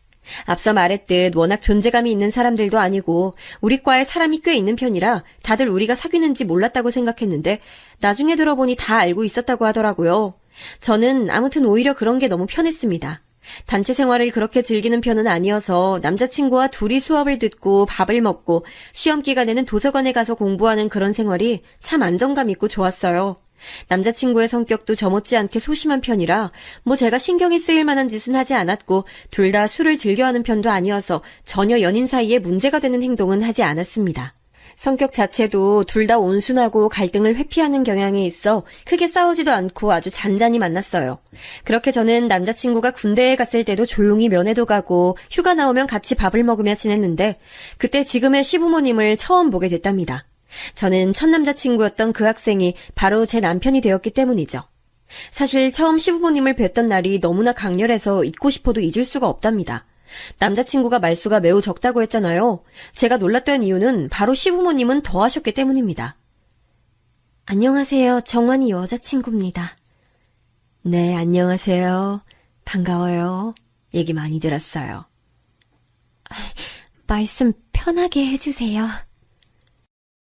앞서 말했듯 워낙 존재감이 있는 사람들도 아니고 우리 과에 사람이 꽤 있는 편이라 다들 우리가 사귀는지 몰랐다고 생각했는데 나중에 들어보니 다 알고 있었다고 하더라고요. 저는 아무튼 오히려 그런 게 너무 편했습니다. 단체 생활을 그렇게 즐기는 편은 아니어서 남자친구와 둘이 수업을 듣고 밥을 먹고 시험 기간에는 도서관에 가서 공부하는 그런 생활이 참 안정감 있고 좋았어요. 남자친구의 성격도 저 못지않게 소심한 편이라 뭐 제가 신경이 쓰일 만한 짓은 하지 않았고 둘 다 술을 즐겨하는 편도 아니어서 전혀 연인 사이에 문제가 되는 행동은 하지 않았습니다. 성격 자체도 둘 다 온순하고 갈등을 회피하는 경향이 있어 크게 싸우지도 않고 아주 잔잔히 만났어요. 그렇게 저는 남자친구가 군대에 갔을 때도 조용히 면회도 가고 휴가 나오면 같이 밥을 먹으며 지냈는데 그때 지금의 시부모님을 처음 보게 됐답니다. 저는 첫 남자친구였던 그 학생이 바로 제 남편이 되었기 때문이죠. 사실 처음 시부모님을 뵀던 날이 너무나 강렬해서 잊고 싶어도 잊을 수가 없답니다. 남자친구가 말수가 매우 적다고 했잖아요. 제가 놀랐던 이유는 바로 시부모님은 더 하셨기 때문입니다. 안녕하세요. 정환이 여자친구입니다. 네, 안녕하세요. 반가워요. 얘기 많이 들었어요. 말씀 편하게 해주세요.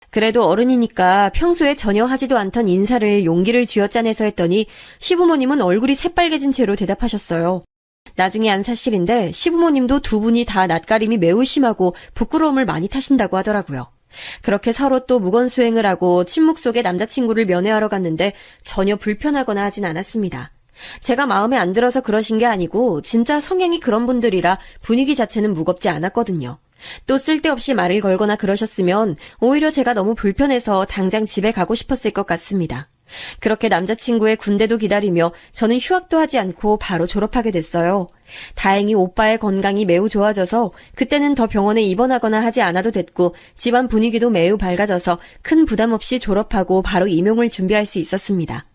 그래도 어른이니까 평소에 전혀 하지도 않던 인사를 용기를 쥐어짜내서 했더니 시부모님은 얼굴이 새빨개진 채로 대답하셨어요. 나중에 안 사실인데 시부모님도 두 분이 다 낯가림이 매우 심하고 부끄러움을 많이 타신다고 하더라고요. 그렇게 서로 또 무건수행을 하고 침묵 속에 남자친구를 면회하러 갔는데 전혀 불편하거나 하진 않았습니다. 제가 마음에 안 들어서 그러신 게 아니고 진짜 성향이 그런 분들이라 분위기 자체는 무겁지 않았거든요. 또 쓸데없이 말을 걸거나 그러셨으면 오히려 제가 너무 불편해서 당장 집에 가고 싶었을 것 같습니다. 그렇게 남자친구의 군대도 기다리며 저는 휴학도 하지 않고 바로 졸업하게 됐어요. 다행히 오빠의 건강이 매우 좋아져서 그때는 더 병원에 입원하거나 하지 않아도 됐고 집안 분위기도 매우 밝아져서 큰 부담 없이 졸업하고 바로 임용을 준비할 수 있었습니다.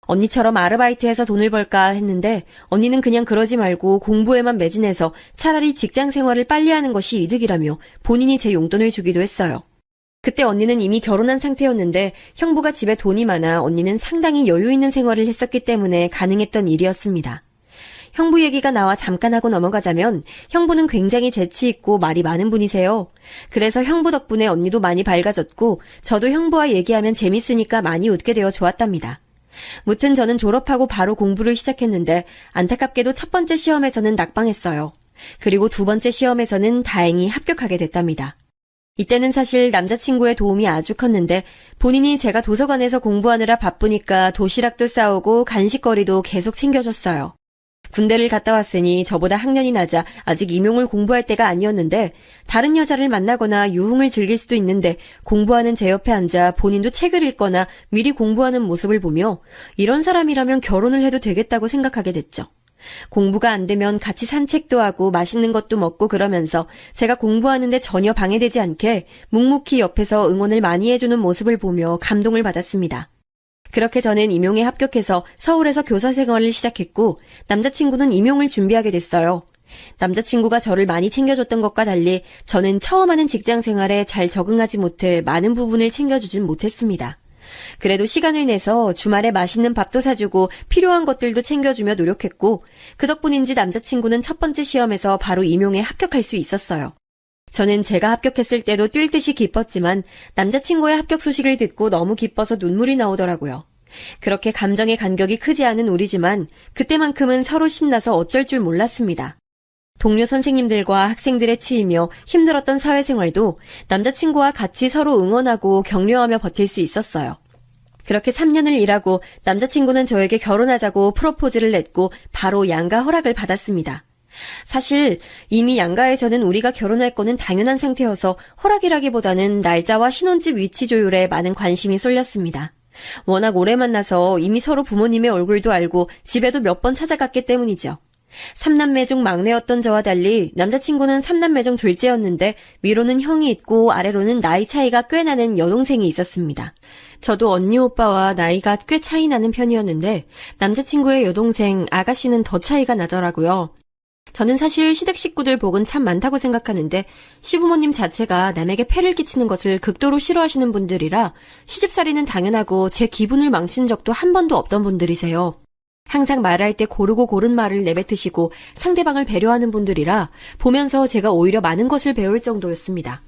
언니처럼 아르바이트해서 돈을 벌까 했는데 언니는 그냥 그러지 말고 공부에만 매진해서 차라리 직장 생활을 빨리 하는 것이 이득이라며 본인이 제 용돈을 주기도 했어요. 그때 언니는 이미 결혼한 상태였는데 형부가 집에 돈이 많아 언니는 상당히 여유 있는 생활을 했었기 때문에 가능했던 일이었습니다. 형부 얘기가 나와 잠깐 하고 넘어가자면 형부는 굉장히 재치 있고 말이 많은 분이세요. 그래서 형부 덕분에 언니도 많이 밝아졌고 저도 형부와 얘기하면 재밌으니까 많이 웃게 되어 좋았답니다. 무튼 저는 졸업하고 바로 공부를 시작했는데 안타깝게도 첫 번째 시험에서는 낙방했어요. 그리고 두 번째 시험에서는 다행히 합격하게 됐답니다. 이때는 사실 남자친구의 도움이 아주 컸는데 본인이 제가 도서관에서 공부하느라 바쁘니까 도시락도 싸오고 간식거리도 계속 챙겨줬어요. 군대를 갔다 왔으니 저보다 학년이 낮아 아직 임용을 공부할 때가 아니었는데 다른 여자를 만나거나 유흥을 즐길 수도 있는데 공부하는 제 옆에 앉아 본인도 책을 읽거나 미리 공부하는 모습을 보며 이런 사람이라면 결혼을 해도 되겠다고 생각하게 됐죠. 공부가 안 되면 같이 산책도 하고 맛있는 것도 먹고 그러면서 제가 공부하는데 전혀 방해되지 않게 묵묵히 옆에서 응원을 많이 해주는 모습을 보며 감동을 받았습니다. 그렇게 저는 임용에 합격해서 서울에서 교사 생활을 시작했고 남자친구는 임용을 준비하게 됐어요. 남자친구가 저를 많이 챙겨줬던 것과 달리 저는 처음 하는 직장 생활에 잘 적응하지 못해 많은 부분을 챙겨주진 못했습니다. 그래도 시간을 내서 주말에 맛있는 밥도 사주고 필요한 것들도 챙겨주며 노력했고 그 덕분인지 남자친구는 첫 번째 시험에서 바로 임용에 합격할 수 있었어요. 저는 제가 합격했을 때도 뛸 듯이 기뻤지만 남자친구의 합격 소식을 듣고 너무 기뻐서 눈물이 나오더라고요. 그렇게 감정의 간격이 크지 않은 우리지만 그때만큼은 서로 신나서 어쩔 줄 몰랐습니다. 동료 선생님들과 학생들의 치이며 힘들었던 사회생활도 남자친구와 같이 서로 응원하고 격려하며 버틸 수 있었어요. 그렇게 3년을 일하고 남자친구는 저에게 결혼하자고 프로포즈를 냈고 바로 양가 허락을 받았습니다. 사실 이미 양가에서는 우리가 결혼할 거는 당연한 상태여서 허락이라기보다는 날짜와 신혼집 위치 조율에 많은 관심이 쏠렸습니다. 워낙 오래 만나서 이미 서로 부모님의 얼굴도 알고 집에도 몇 번 찾아갔기 때문이죠. 3남매 중 막내였던 저와 달리 남자친구는 3남매 중 둘째였는데 위로는 형이 있고 아래로는 나이 차이가 꽤 나는 여동생이 있었습니다. 저도 언니 오빠와 나이가 꽤 차이 나는 편이었는데 남자친구의 여동생 아가씨는 더 차이가 나더라고요. 저는 사실 시댁 식구들 복은 참 많다고 생각하는데 시부모님 자체가 남에게 폐를 끼치는 것을 극도로 싫어하시는 분들이라 시집살이는 당연하고 제 기분을 망친 적도 한 번도 없던 분들이세요. 항상 말할 때 고르고 고른 말을 내뱉으시고 상대방을 배려하는 분들이라 보면서 제가 오히려 많은 것을 배울 정도였습니다.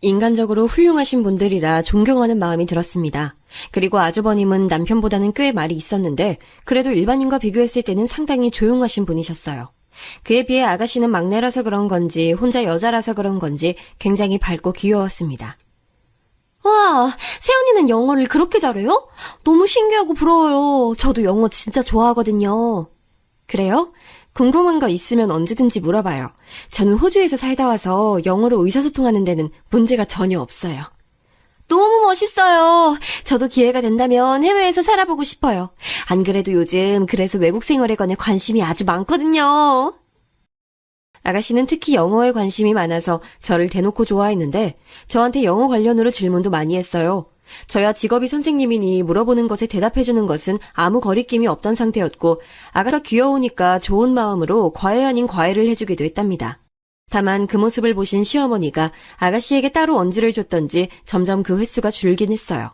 인간적으로 훌륭하신 분들이라 존경하는 마음이 들었습니다. 그리고 아주버님은 남편보다는 꽤 말이 있었는데 그래도 일반인과 비교했을 때는 상당히 조용하신 분이셨어요. 그에 비해 아가씨는 막내라서 그런 건지 혼자 여자라서 그런 건지 굉장히 밝고 귀여웠습니다. 와, 새언니는 영어를 그렇게 잘해요? 너무 신기하고 부러워요. 저도 영어 진짜 좋아하거든요. 그래요? 궁금한 거 있으면 언제든지 물어봐요. 저는 호주에서 살다 와서 영어로 의사소통하는 데는 문제가 전혀 없어요. 너무 멋있어요. 저도 기회가 된다면 해외에서 살아보고 싶어요. 안 그래도 요즘 그래서 외국 생활에 관해 관심이 아주 많거든요. 아가씨는 특히 영어에 관심이 많아서 저를 대놓고 좋아했는데 저한테 영어 관련으로 질문도 많이 했어요. 저야 직업이 선생님이니 물어보는 것에 대답해주는 것은 아무 거리낌이 없던 상태였고 아가가 귀여우니까 좋은 마음으로 과외 아닌 과외를 해주기도 했답니다. 다만 그 모습을 보신 시어머니가 아가씨에게 따로 언지를 줬던지 점점 그 횟수가 줄긴 했어요.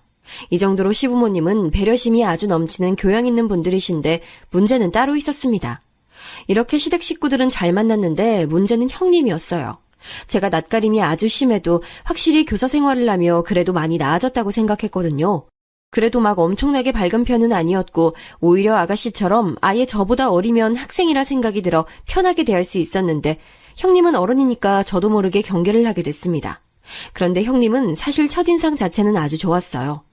이 정도로 시부모님은 배려심이 아주 넘치는 교양 있는 분들이신데 문제는 따로 있었습니다. 이렇게 시댁 식구들은 잘 만났는데 문제는 형님이었어요. 제가 낯가림이 아주 심해도 확실히 교사 생활을 하며 그래도 많이 나아졌다고 생각했거든요. 그래도 막 엄청나게 밝은 편은 아니었고 오히려 아가씨처럼 아예 저보다 어리면 학생이라 생각이 들어 편하게 대할 수 있었는데 형님은 어른이니까 저도 모르게 경계를 하게 됐습니다. 그런데 형님은 사실 첫인상 자체는 아주 좋았어요.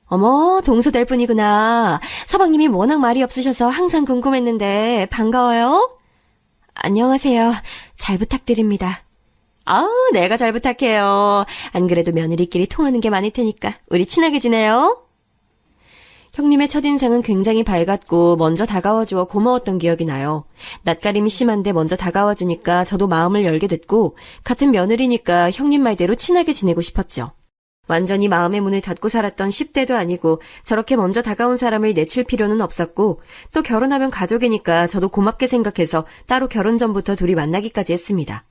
어머, 동서될 뿐이구나. 서방님이 워낙 말이 없으셔서 항상 궁금했는데 반가워요. 안녕하세요. 잘 부탁드립니다. 아우, 내가 잘 부탁해요. 안 그래도 며느리끼리 통하는 게 많을 테니까 우리 친하게 지내요. 형님의 첫인상은 굉장히 밝았고 먼저 다가와주어 고마웠던 기억이 나요. 낯가림이 심한데 먼저 다가와주니까 저도 마음을 열게 됐고 같은 며느리니까 형님 말대로 친하게 지내고 싶었죠. 완전히 마음의 문을 닫고 살았던 10대도 아니고 저렇게 먼저 다가온 사람을 내칠 필요는 없었고 또 결혼하면 가족이니까 저도 고맙게 생각해서 따로 결혼 전부터 둘이 만나기까지 했습니다.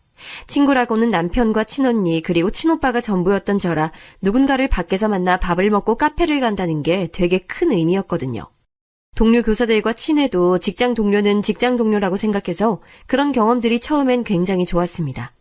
친구라고는 남편과 친언니 그리고 친오빠가 전부였던 저라 누군가를 밖에서 만나 밥을 먹고 카페를 간다는 게 되게 큰 의미였거든요. 동료 교사들과 친해도 직장 동료는 직장 동료라고 생각해서 그런 경험들이 처음엔 굉장히 좋았습니다.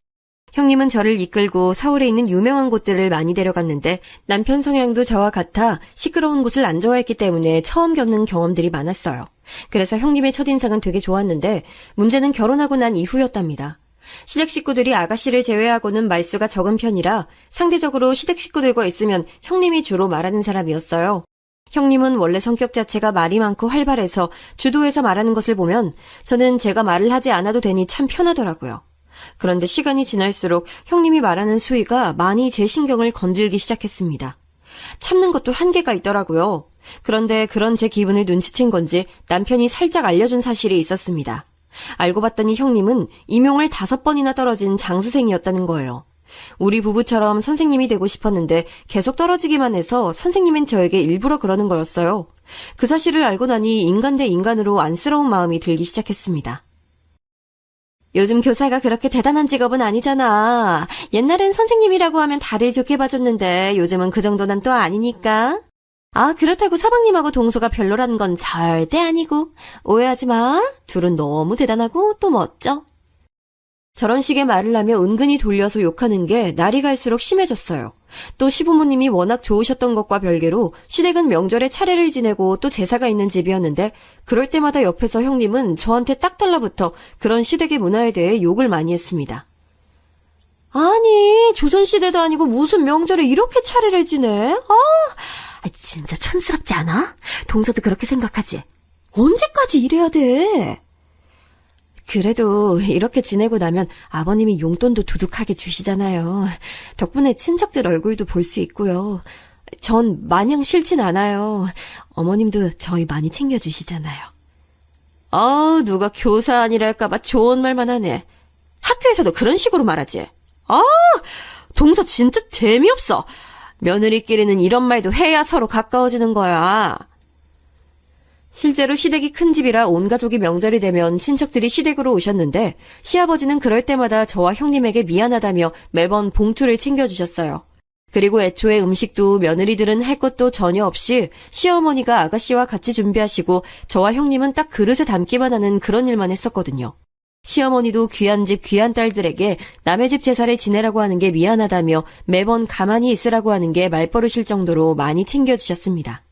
형님은 저를 이끌고 서울에 있는 유명한 곳들을 많이 데려갔는데 남편 성향도 저와 같아 시끄러운 곳을 안 좋아했기 때문에 처음 겪는 경험들이 많았어요. 그래서 형님의 첫인상은 되게 좋았는데 문제는 결혼하고 난 이후였답니다. 시댁 식구들이 아가씨를 제외하고는 말수가 적은 편이라 상대적으로 시댁 식구들과 있으면 형님이 주로 말하는 사람이었어요. 형님은 원래 성격 자체가 말이 많고 활발해서 주도해서 말하는 것을 보면 저는 제가 말을 하지 않아도 되니 참 편하더라고요. 그런데 시간이 지날수록 형님이 말하는 수위가 많이 제 신경을 건들기 시작했습니다. 참는 것도 한계가 있더라고요. 그런데 그런 제 기분을 눈치챈 건지 남편이 살짝 알려준 사실이 있었습니다. 알고 봤더니 형님은 임용을 5번이나 떨어진 장수생이었다는 거예요. 우리 부부처럼 선생님이 되고 싶었는데 계속 떨어지기만 해서 선생님은 저에게 일부러 그러는 거였어요. 그 사실을 알고 나니 인간 대 인간으로 안쓰러운 마음이 들기 시작했습니다. 요즘 교사가 그렇게 대단한 직업은 아니잖아. 옛날엔 선생님이라고 하면 다들 좋게 봐줬는데 요즘은 그 정도는 또 아니니까. 아, 그렇다고 서방님하고 동서가 별로라는 건 절대 아니고. 오해하지 마. 둘은 너무 대단하고 또 멋져. 저런 식의 말을 하며 은근히 돌려서 욕하는 게 날이 갈수록 심해졌어요. 또 시부모님이 워낙 좋으셨던 것과 별개로 시댁은 명절에 차례를 지내고 또 제사가 있는 집이었는데 그럴 때마다 옆에서 형님은 저한테 딱 달라붙어 그런 시댁의 문화에 대해 욕을 많이 했습니다. 아니, 조선시대도 아니고 무슨 명절에 이렇게 차례를 지내? 진짜 촌스럽지 않아? 동서도 그렇게 생각하지? 언제까지 이래야 돼? 그래도 이렇게 지내고 나면 아버님이 용돈도 두둑하게 주시잖아요. 덕분에 친척들 얼굴도 볼 수 있고요. 전 마냥 싫진 않아요. 어머님도 저희 많이 챙겨주시잖아요. 누가 교사 아니랄까봐 좋은 말만 하네. 학교에서도 그런 식으로 말하지. 동서 진짜 재미없어. 며느리끼리는 이런 말도 해야 서로 가까워지는 거야. 실제로 시댁이 큰 집이라 온 가족이 명절이 되면 친척들이 시댁으로 오셨는데 시아버지는 그럴 때마다 저와 형님에게 미안하다며 매번 봉투를 챙겨주셨어요. 그리고 애초에 음식도 며느리들은 할 것도 전혀 없이 시어머니가 아가씨와 같이 준비하시고 저와 형님은 딱 그릇에 담기만 하는 그런 일만 했었거든요. 시어머니도 귀한 집 귀한 딸들에게 남의 집 제사를 지내라고 하는 게 미안하다며 매번 가만히 있으라고 하는 게 말버릇일 정도로 많이 챙겨주셨습니다.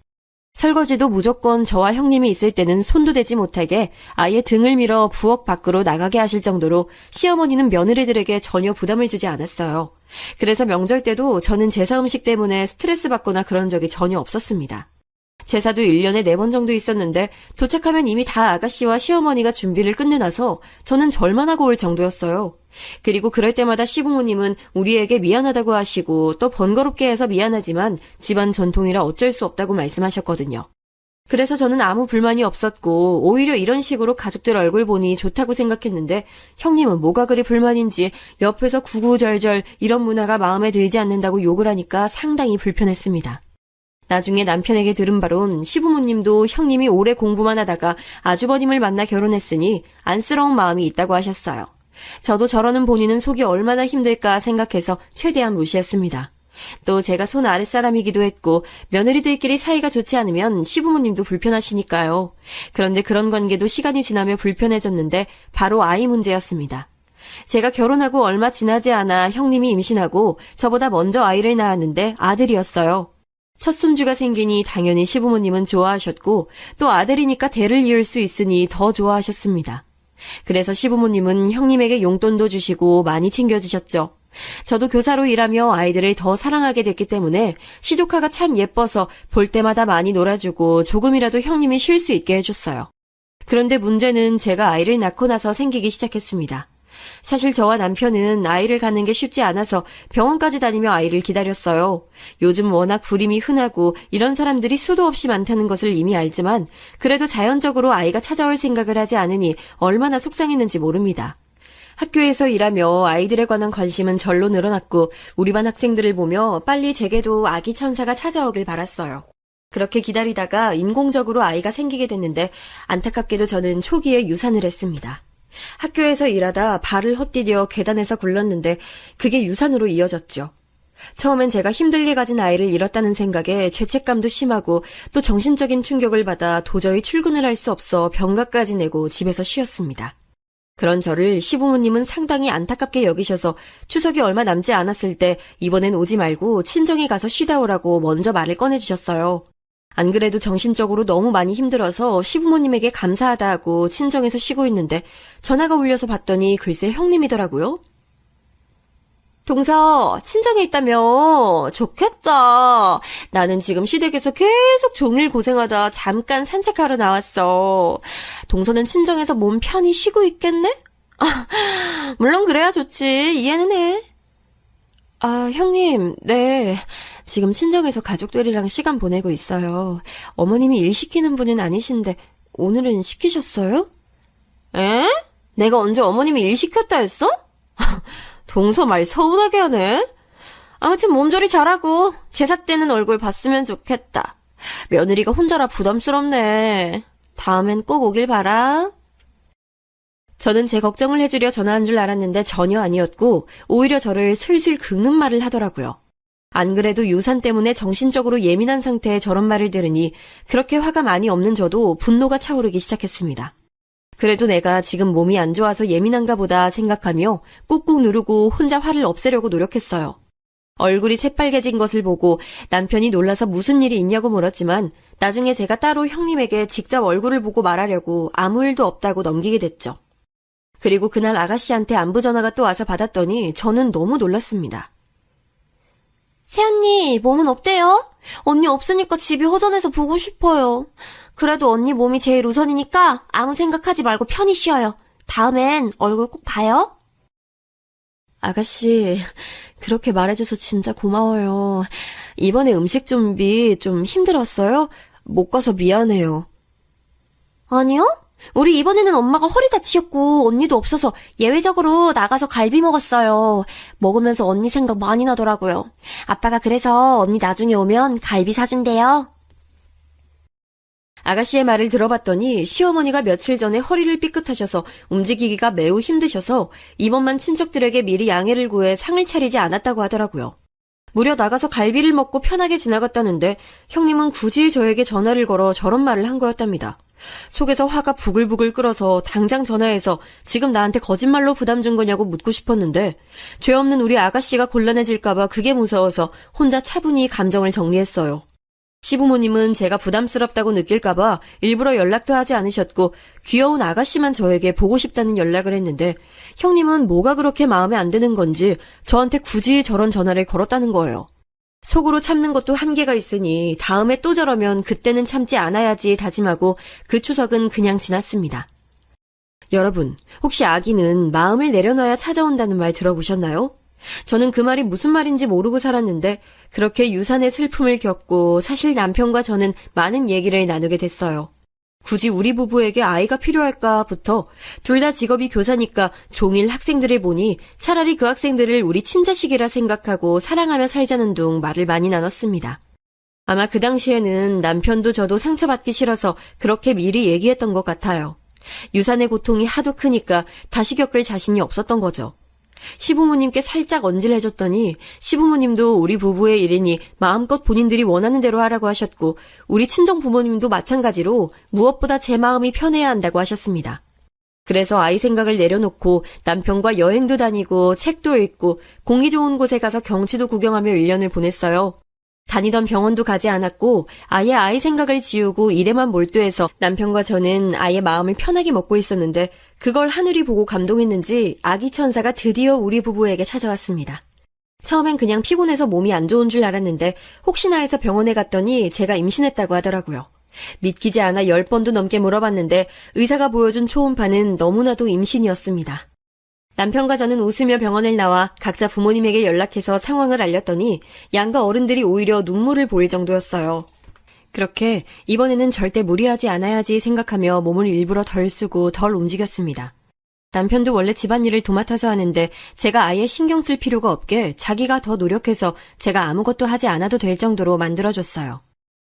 설거지도 무조건 저와 형님이 있을 때는 손도 대지 못하게 아예 등을 밀어 부엌 밖으로 나가게 하실 정도로 시어머니는 며느리들에게 전혀 부담을 주지 않았어요. 그래서 명절 때도 저는 제사 음식 때문에 스트레스 받거나 그런 적이 전혀 없었습니다. 제사도 1년에 4번 정도 있었는데 도착하면 이미 다 아가씨와 시어머니가 준비를 끝내놔서 저는 절만 하고 올 정도였어요. 그리고 그럴 때마다 시부모님은 우리에게 미안하다고 하시고 또 번거롭게 해서 미안하지만 집안 전통이라 어쩔 수 없다고 말씀하셨거든요. 그래서 저는 아무 불만이 없었고 오히려 이런 식으로 가족들 얼굴 보니 좋다고 생각했는데 형님은 뭐가 그리 불만인지 옆에서 구구절절 이런 문화가 마음에 들지 않는다고 욕을 하니까 상당히 불편했습니다. 나중에 남편에게 들은 바론 시부모님도 형님이 오래 공부만 하다가 아주버님을 만나 결혼했으니 안쓰러운 마음이 있다고 하셨어요. 저도 저러는 본인은 속이 얼마나 힘들까 생각해서 최대한 무시했습니다. 또 제가 손 아랫사람이기도 했고 며느리들끼리 사이가 좋지 않으면 시부모님도 불편하시니까요. 그런데 그런 관계도 시간이 지나며 불편해졌는데 바로 아이 문제였습니다. 제가 결혼하고 얼마 지나지 않아 형님이 임신하고 저보다 먼저 아이를 낳았는데 아들이었어요. 첫 손주가 생기니 당연히 시부모님은 좋아하셨고 또 아들이니까 대를 이을 수 있으니 더 좋아하셨습니다. 그래서 시부모님은 형님에게 용돈도 주시고 많이 챙겨주셨죠. 저도 교사로 일하며 아이들을 더 사랑하게 됐기 때문에 시조카가 참 예뻐서 볼 때마다 많이 놀아주고 조금이라도 형님이 쉴 수 있게 해줬어요. 그런데 문제는 제가 아이를 낳고 나서 생기기 시작했습니다. 사실 저와 남편은 아이를 갖는 게 쉽지 않아서 병원까지 다니며 아이를 기다렸어요. 요즘 워낙 불임이 흔하고 이런 사람들이 수도 없이 많다는 것을 이미 알지만 그래도 자연적으로 아이가 찾아올 생각을 하지 않으니 얼마나 속상했는지 모릅니다. 학교에서 일하며 아이들에 관한 관심은 절로 늘어났고 우리 반 학생들을 보며 빨리 제게도 아기 천사가 찾아오길 바랐어요. 그렇게 기다리다가 인공적으로 아이가 생기게 됐는데 안타깝게도 저는 초기에 유산을 했습니다. 학교에서 일하다 발을 헛디뎌 계단에서 굴렀는데 그게 유산으로 이어졌죠. 처음엔 제가 힘들게 가진 아이를 잃었다는 생각에 죄책감도 심하고 또 정신적인 충격을 받아 도저히 출근을 할 수 없어 병가까지 내고 집에서 쉬었습니다. 그런 저를 시부모님은 상당히 안타깝게 여기셔서 추석이 얼마 남지 않았을 때 이번엔 오지 말고 친정에 가서 쉬다 오라고 먼저 말을 꺼내주셨어요. 안 그래도 정신적으로 너무 많이 힘들어서 시부모님에게 감사하다 하고 친정에서 쉬고 있는데 전화가 울려서 봤더니 글쎄 형님이더라고요. 동서, 친정에 있다며? 좋겠다. 나는 지금 시댁에서 계속 종일 고생하다 잠깐 산책하러 나왔어. 동서는 친정에서 몸 편히 쉬고 있겠네? 물론 그래야 좋지. 이해는 해. 형님, 네. 지금 친정에서 가족들이랑 시간 보내고 있어요. 어머님이 일 시키는 분은 아니신데 오늘은 시키셨어요? 에? 내가 언제 어머님이 일 시켰다 했어? 동서 말 서운하게 하네. 아무튼 몸조리 잘하고 제사 때는 얼굴 봤으면 좋겠다. 며느리가 혼자라 부담스럽네. 다음엔 꼭 오길 바라. 저는 제 걱정을 해주려 전화한 줄 알았는데 전혀 아니었고 오히려 저를 슬슬 긁는 말을 하더라고요. 안 그래도 유산 때문에 정신적으로 예민한 상태에 저런 말을 들으니 그렇게 화가 많이 없는 저도 분노가 차오르기 시작했습니다. 그래도 내가 지금 몸이 안 좋아서 예민한가 보다 생각하며 꾹꾹 누르고 혼자 화를 없애려고 노력했어요. 얼굴이 새빨개진 것을 보고 남편이 놀라서 무슨 일이 있냐고 물었지만 나중에 제가 따로 형님에게 직접 얼굴을 보고 말하려고 아무 일도 없다고 넘기게 됐죠. 그리고 그날 아가씨한테 안부 전화가 또 와서 받았더니 저는 너무 놀랐습니다. 새언니, 몸은 어때요? 언니 없으니까 집이 허전해서 보고 싶어요. 그래도 언니 몸이 제일 우선이니까 아무 생각하지 말고 편히 쉬어요. 다음엔 얼굴 꼭 봐요. 아가씨, 그렇게 말해줘서 진짜 고마워요. 이번에 음식 준비 좀 힘들었어요? 못 가서 미안해요. 아니요? 우리 이번에는 엄마가 허리 다치셨고 언니도 없어서 예외적으로 나가서 갈비 먹었어요. 먹으면서 언니 생각 많이 나더라고요. 아빠가 그래서 언니 나중에 오면 갈비 사준대요. 아가씨의 말을 들어봤더니 시어머니가 며칠 전에 허리를 삐끗하셔서 움직이기가 매우 힘드셔서 이번만 친척들에게 미리 양해를 구해 상을 차리지 않았다고 하더라고요. 무려 나가서 갈비를 먹고 편하게 지나갔다는데 형님은 굳이 저에게 전화를 걸어 저런 말을 한 거였답니다. 속에서 화가 부글부글 끓어서 당장 전화해서 지금 나한테 거짓말로 부담 준 거냐고 묻고 싶었는데 죄 없는 우리 아가씨가 곤란해질까봐 그게 무서워서 혼자 차분히 감정을 정리했어요. 시부모님은 제가 부담스럽다고 느낄까봐 일부러 연락도 하지 않으셨고 귀여운 아가씨만 저에게 보고 싶다는 연락을 했는데 형님은 뭐가 그렇게 마음에 안 드는 건지 저한테 굳이 저런 전화를 걸었다는 거예요. 속으로 참는 것도 한계가 있으니 다음에 또 저러면 그때는 참지 않아야지 다짐하고 그 추석은 그냥 지났습니다. 여러분, 혹시 아기는 마음을 내려놔야 찾아온다는 말 들어보셨나요? 저는 그 말이 무슨 말인지 모르고 살았는데 그렇게 유산의 슬픔을 겪고 사실 남편과 저는 많은 얘기를 나누게 됐어요. 굳이 우리 부부에게 아이가 필요할까부터 둘 다 직업이 교사니까 종일 학생들을 보니 차라리 그 학생들을 우리 친자식이라 생각하고 사랑하며 살자는 둥 말을 많이 나눴습니다. 아마 그 당시에는 남편도 저도 상처받기 싫어서 그렇게 미리 얘기했던 것 같아요. 유산의 고통이 하도 크니까 다시 겪을 자신이 없었던 거죠. 시부모님께 살짝 언질해줬더니 시부모님도 우리 부부의 일이니 마음껏 본인들이 원하는 대로 하라고 하셨고 우리 친정 부모님도 마찬가지로 무엇보다 제 마음이 편해야 한다고 하셨습니다. 그래서 아이 생각을 내려놓고 남편과 여행도 다니고 책도 읽고 공기 좋은 곳에 가서 경치도 구경하며 1년을 보냈어요. 다니던 병원도 가지 않았고 아예 아이 생각을 지우고 일에만 몰두해서 남편과 저는 아이의 마음을 편하게 먹고 있었는데 그걸 하늘이 보고 감동했는지 아기 천사가 드디어 우리 부부에게 찾아왔습니다. 처음엔 그냥 피곤해서 몸이 안 좋은 줄 알았는데 혹시나 해서 병원에 갔더니 제가 임신했다고 하더라고요. 믿기지 않아 10번도 넘게 물어봤는데 의사가 보여준 초음파는 너무나도 임신이었습니다. 남편과 저는 웃으며 병원을 나와 각자 부모님에게 연락해서 상황을 알렸더니 양가 어른들이 오히려 눈물을 보일 정도였어요. 그렇게 이번에는 절대 무리하지 않아야지 생각하며 몸을 일부러 덜 쓰고 덜 움직였습니다. 남편도 원래 집안일을 도맡아서 하는데 제가 아예 신경 쓸 필요가 없게 자기가 더 노력해서 제가 아무것도 하지 않아도 될 정도로 만들어줬어요.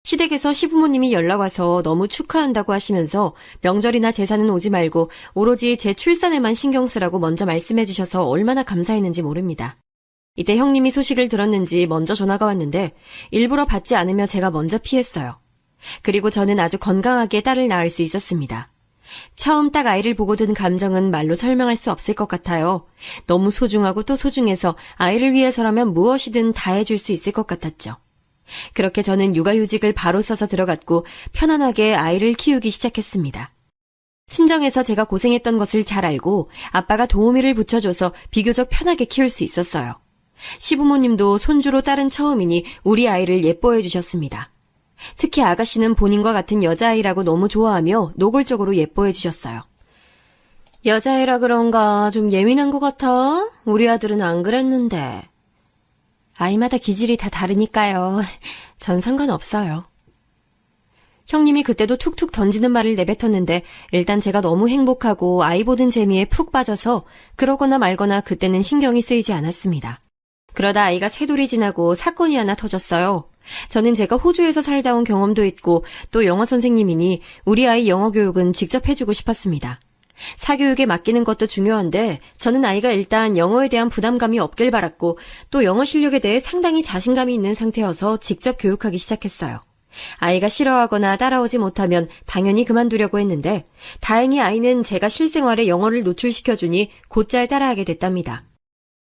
시댁에서 시부모님이 연락와서 너무 축하한다고 하시면서 명절이나 제사는 오지 말고 오로지 제 출산에만 신경 쓰라고 먼저 말씀해 주셔서 얼마나 감사했는지 모릅니다. 이때 형님이 소식을 들었는지 먼저 전화가 왔는데 일부러 받지 않으며 제가 먼저 피했어요. 그리고 저는 아주 건강하게 딸을 낳을 수 있었습니다. 처음 딱 아이를 보고 든 감정은 말로 설명할 수 없을 것 같아요. 너무 소중하고 또 소중해서 아이를 위해서라면 무엇이든 다 해줄 수 있을 것 같았죠. 그렇게 저는 육아휴직을 바로 써서 들어갔고 편안하게 아이를 키우기 시작했습니다. 친정에서 제가 고생했던 것을 잘 알고 아빠가 도우미를 붙여줘서 비교적 편하게 키울 수 있었어요. 시부모님도 손주로 딸은 처음이니 우리 아이를 예뻐해 주셨습니다. 특히 아가씨는 본인과 같은 여자아이라고 너무 좋아하며 노골적으로 예뻐해 주셨어요. 여자애라 그런가 좀 예민한 것 같아? 우리 아들은 안 그랬는데. 아이마다 기질이 다 다르니까요. 전 상관없어요. 형님이 그때도 툭툭 던지는 말을 내뱉었는데 일단 제가 너무 행복하고 아이 보는 재미에 푹 빠져서 그러거나 말거나 그때는 신경이 쓰이지 않았습니다. 그러다 아이가 세 돌이 지나고 사건이 하나 터졌어요. 저는 제가 호주에서 살다 온 경험도 있고 또 영어 선생님이니 우리 아이 영어 교육은 직접 해주고 싶었습니다. 사교육에 맡기는 것도 중요한데 저는 아이가 일단 영어에 대한 부담감이 없길 바랐고 또 영어 실력에 대해 상당히 자신감이 있는 상태여서 직접 교육하기 시작했어요. 아이가 싫어하거나 따라오지 못하면 당연히 그만두려고 했는데 다행히 아이는 제가 실생활에 영어를 노출시켜주니 곧잘 따라하게 됐답니다.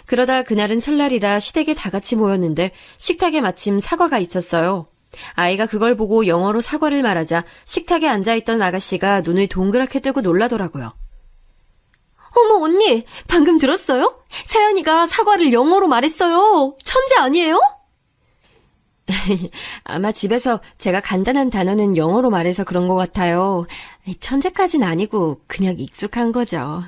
그러다 그날은 설날이라 시댁에 다 같이 모였는데 식탁에 마침 사과가 있었어요. 아이가 그걸 보고 영어로 사과를 말하자 식탁에 앉아있던 아가씨가 눈을 동그랗게 뜨고 놀라더라고요. 어머 언니, 방금 들었어요? 사연이가 사과를 영어로 말했어요. 천재 아니에요? 아마 집에서 제가 간단한 단어는 영어로 말해서 그런 것 같아요. 천재까진 아니고 그냥 익숙한 거죠.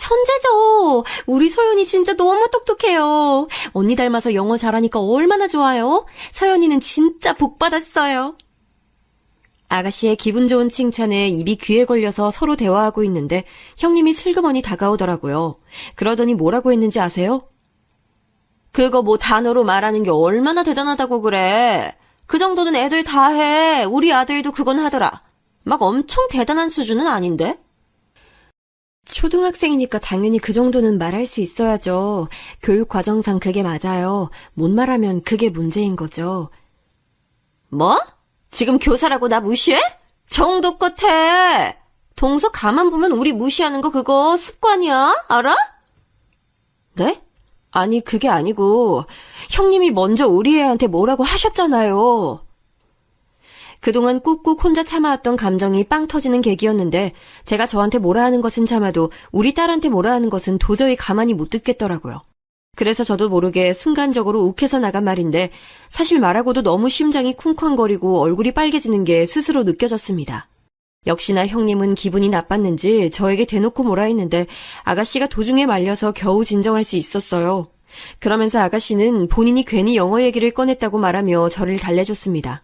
천재죠. 우리 서연이 진짜 너무 똑똑해요. 언니 닮아서 영어 잘하니까 얼마나 좋아요. 서연이는 진짜 복 받았어요. 아가씨의 기분 좋은 칭찬에 입이 귀에 걸려서 서로 대화하고 있는데 형님이 슬그머니 다가오더라고요. 그러더니 뭐라고 했는지 아세요? 그거 뭐 단어로 말하는 게 얼마나 대단하다고 그래. 그 정도는 애들 다 해. 우리 아들도 그건 하더라. 막 엄청 대단한 수준은 아닌데? 초등학생이니까 당연히 그 정도는 말할 수 있어야죠. 교육 과정상 그게 맞아요. 못 말하면 그게 문제인 거죠. 뭐? 지금 교사라고 나 무시해? 정도껏 해. 동서 가만 보면 우리 무시하는 거 그거 습관이야. 알아? 네? 아니 그게 아니고 형님이 먼저 우리 애한테 뭐라고 하셨잖아요. 그동안 꾹꾹 혼자 참아왔던 감정이 빵 터지는 계기였는데 제가 저한테 뭐라 하는 것은 참아도 우리 딸한테 뭐라 하는 것은 도저히 가만히 못 듣겠더라고요. 그래서 저도 모르게 순간적으로 욱해서 나간 말인데 사실 말하고도 너무 심장이 쿵쾅거리고 얼굴이 빨개지는 게 스스로 느껴졌습니다. 역시나 형님은 기분이 나빴는지 저에게 대놓고 뭐라 했는데 아가씨가 도중에 말려서 겨우 진정할 수 있었어요. 그러면서 아가씨는 본인이 괜히 영어 얘기를 꺼냈다고 말하며 저를 달래줬습니다.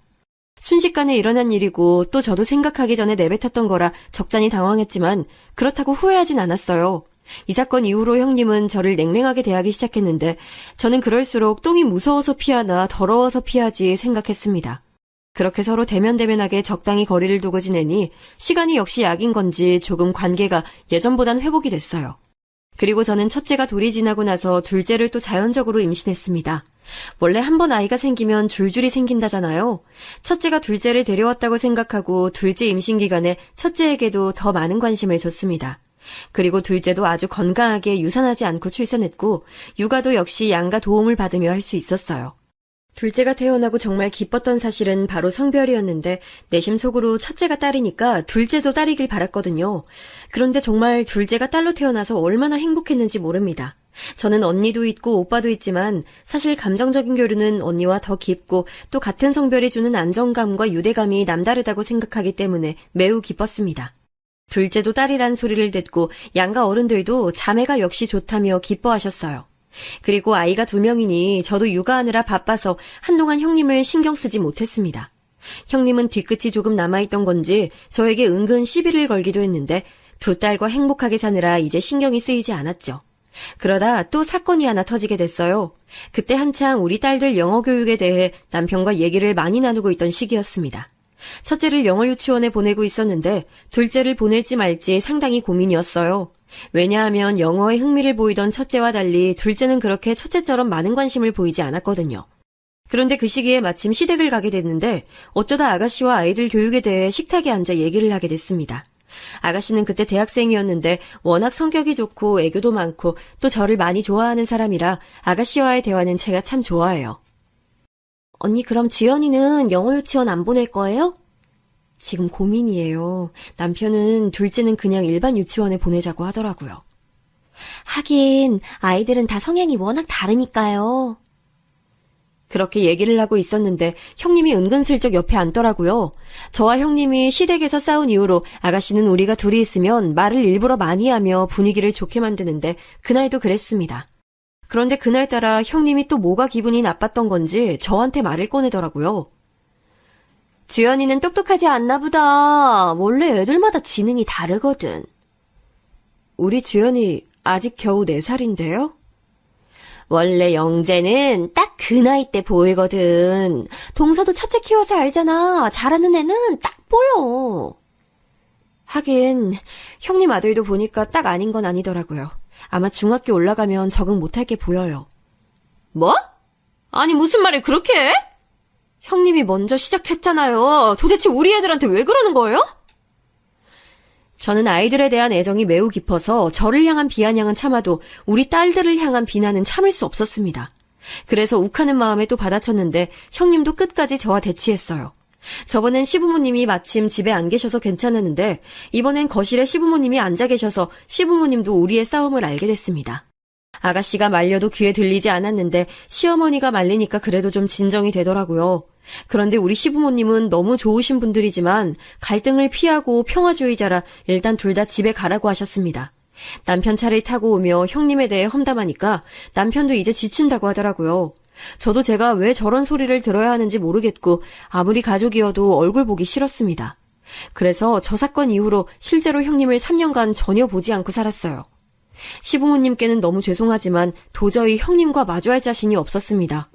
순식간에 일어난 일이고 또 저도 생각하기 전에 내뱉었던 거라 적잖이 당황했지만 그렇다고 후회하진 않았어요. 이 사건 이후로 형님은 저를 냉랭하게 대하기 시작했는데 저는 그럴수록 똥이 무서워서 피하나 더러워서 피하지 생각했습니다. 그렇게 서로 대면대면하게 적당히 거리를 두고 지내니 시간이 역시 약인 건지 조금 관계가 예전보단 회복이 됐어요. 그리고 저는 첫째가 돌이 지나고 나서 둘째를 또 자연적으로 임신했습니다. 원래 한 번 아이가 생기면 줄줄이 생긴다잖아요. 첫째가 둘째를 데려왔다고 생각하고 둘째 임신 기간에 첫째에게도 더 많은 관심을 줬습니다. 그리고 둘째도 아주 건강하게 유산하지 않고 출산했고 육아도 역시 양가 도움을 받으며 할 수 있었어요. 둘째가 태어나고 정말 기뻤던 사실은 바로 성별이었는데 내심 속으로 첫째가 딸이니까 둘째도 딸이길 바랐거든요. 그런데 정말 둘째가 딸로 태어나서 얼마나 행복했는지 모릅니다. 저는 언니도 있고 오빠도 있지만 사실 감정적인 교류는 언니와 더 깊고 또 같은 성별이 주는 안정감과 유대감이 남다르다고 생각하기 때문에 매우 기뻤습니다. 둘째도 딸이란 소리를 듣고 양가 어른들도 자매가 역시 좋다며 기뻐하셨어요. 그리고 아이가 2명이니 저도 육아하느라 바빠서 한동안 형님을 신경 쓰지 못했습니다. 형님은 뒤끝이 조금 남아있던 건지 저에게 은근 시비를 걸기도 했는데 두 딸과 행복하게 사느라 이제 신경이 쓰이지 않았죠. 그러다 또 사건이 하나 터지게 됐어요. 그때 한창 우리 딸들 영어 교육에 대해 남편과 얘기를 많이 나누고 있던 시기였습니다. 첫째를 영어 유치원에 보내고 있었는데 둘째를 보낼지 말지 상당히 고민이었어요. 왜냐하면 영어에 흥미를 보이던 첫째와 달리 둘째는 그렇게 첫째처럼 많은 관심을 보이지 않았거든요. 그런데 그 시기에 마침 시댁을 가게 됐는데 어쩌다 아가씨와 아이들 교육에 대해 식탁에 앉아 얘기를 하게 됐습니다. 아가씨는 그때 대학생이었는데 워낙 성격이 좋고 애교도 많고 또 저를 많이 좋아하는 사람이라 아가씨와의 대화는 제가 참 좋아해요. 언니 그럼 주연이는 영어 유치원 안 보낼 거예요? 지금 고민이에요. 남편은 둘째는 그냥 일반 유치원에 보내자고 하더라고요. 하긴 아이들은 다 성향이 워낙 다르니까요. 그렇게 얘기를 하고 있었는데 형님이 은근슬쩍 옆에 앉더라고요. 저와 형님이 시댁에서 싸운 이후로 아가씨는 우리가 둘이 있으면 말을 일부러 많이 하며 분위기를 좋게 만드는데 그날도 그랬습니다. 그런데 그날따라 형님이 또 뭐가 기분이 나빴던 건지 저한테 말을 꺼내더라고요. 주연이는 똑똑하지 않나 보다. 원래 애들마다 지능이 다르거든. 우리 주연이 아직 겨우 4살인데요? 원래 영재는 딱 그 나이 때 보이거든. 동서도 첫째 키워서 알잖아. 잘하는 애는 딱 보여. 하긴 형님 아들도 보니까 딱 아닌 건 아니더라고요. 아마 중학교 올라가면 적응 못할 게 보여요. 뭐? 아니 무슨 말을 그렇게 해? 형님이 먼저 시작했잖아요. 도대체 우리 애들한테 왜 그러는 거예요? 저는 아이들에 대한 애정이 매우 깊어서 저를 향한 비아냥은 참아도 우리 딸들을 향한 비난은 참을 수 없었습니다. 그래서 욱하는 마음에 또 받아쳤는데 형님도 끝까지 저와 대치했어요. 저번엔 시부모님이 마침 집에 안 계셔서 괜찮았는데 이번엔 거실에 시부모님이 앉아 계셔서 시부모님도 우리의 싸움을 알게 됐습니다. 아가씨가 말려도 귀에 들리지 않았는데 시어머니가 말리니까 그래도 좀 진정이 되더라고요. 그런데 우리 시부모님은 너무 좋으신 분들이지만 갈등을 피하고 평화주의자라 일단 둘 다 집에 가라고 하셨습니다. 남편 차를 타고 오며 형님에 대해 험담하니까 남편도 이제 지친다고 하더라고요. 저도 제가 왜 저런 소리를 들어야 하는지 모르겠고 아무리 가족이어도 얼굴 보기 싫었습니다. 그래서 저 사건 이후로 실제로 형님을 3년간 전혀 보지 않고 살았어요. 시부모님께는 너무 죄송하지만 도저히 형님과 마주할 자신이 없었습니다.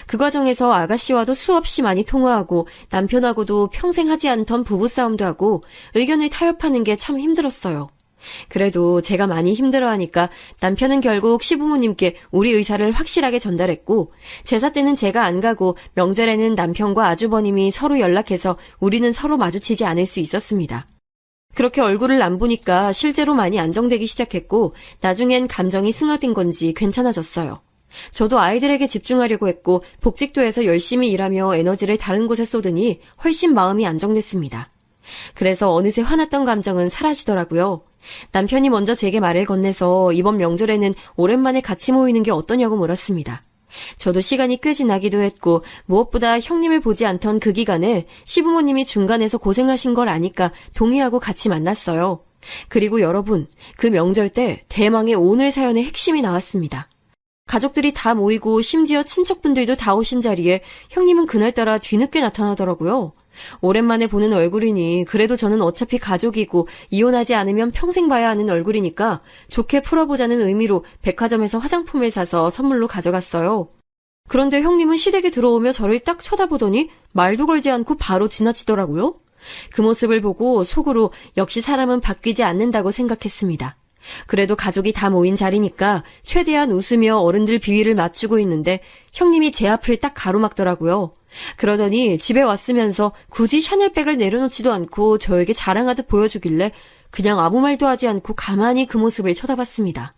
그 과정에서 아가씨와도 수없이 많이 통화하고 남편하고도 평생 하지 않던 부부싸움도 하고 의견을 타협하는 게 참 힘들었어요. 그래도 제가 많이 힘들어하니까 남편은 결국 시부모님께 우리 의사를 확실하게 전달했고 제사 때는 제가 안 가고 명절에는 남편과 아주버님이 서로 연락해서 우리는 서로 마주치지 않을 수 있었습니다. 그렇게 얼굴을 안 보니까 실제로 많이 안정되기 시작했고 나중엔 감정이 승화된 건지 괜찮아졌어요. 저도 아이들에게 집중하려고 했고 복직도에서 열심히 일하며 에너지를 다른 곳에 쏟으니 훨씬 마음이 안정됐습니다. 그래서 어느새 화났던 감정은 사라지더라고요. 남편이 먼저 제게 말을 건네서 이번 명절에는 오랜만에 같이 모이는 게 어떠냐고 물었습니다. 저도 시간이 꽤 지나기도 했고 무엇보다 형님을 보지 않던 그 기간에 시부모님이 중간에서 고생하신 걸 아니까 동의하고 같이 만났어요. 그리고 여러분, 그 명절 때 대망의 오늘 사연의 핵심이 나왔습니다. 가족들이 다 모이고 심지어 친척분들도 다 오신 자리에 형님은 그날따라 뒤늦게 나타나더라고요. 오랜만에 보는 얼굴이니 그래도 저는 어차피 가족이고 이혼하지 않으면 평생 봐야 하는 얼굴이니까 좋게 풀어보자는 의미로 백화점에서 화장품을 사서 선물로 가져갔어요. 그런데 형님은 시댁에 들어오며 저를 딱 쳐다보더니 말도 걸지 않고 바로 지나치더라고요. 그 모습을 보고 속으로 역시 사람은 바뀌지 않는다고 생각했습니다. 그래도 가족이 다 모인 자리니까 최대한 웃으며 어른들 비위를 맞추고 있는데 형님이 제 앞을 딱 가로막더라고요. 그러더니 집에 왔으면서 굳이 샤넬백을 내려놓지도 않고 저에게 자랑하듯 보여주길래 그냥 아무 말도 하지 않고 가만히 그 모습을 쳐다봤습니다.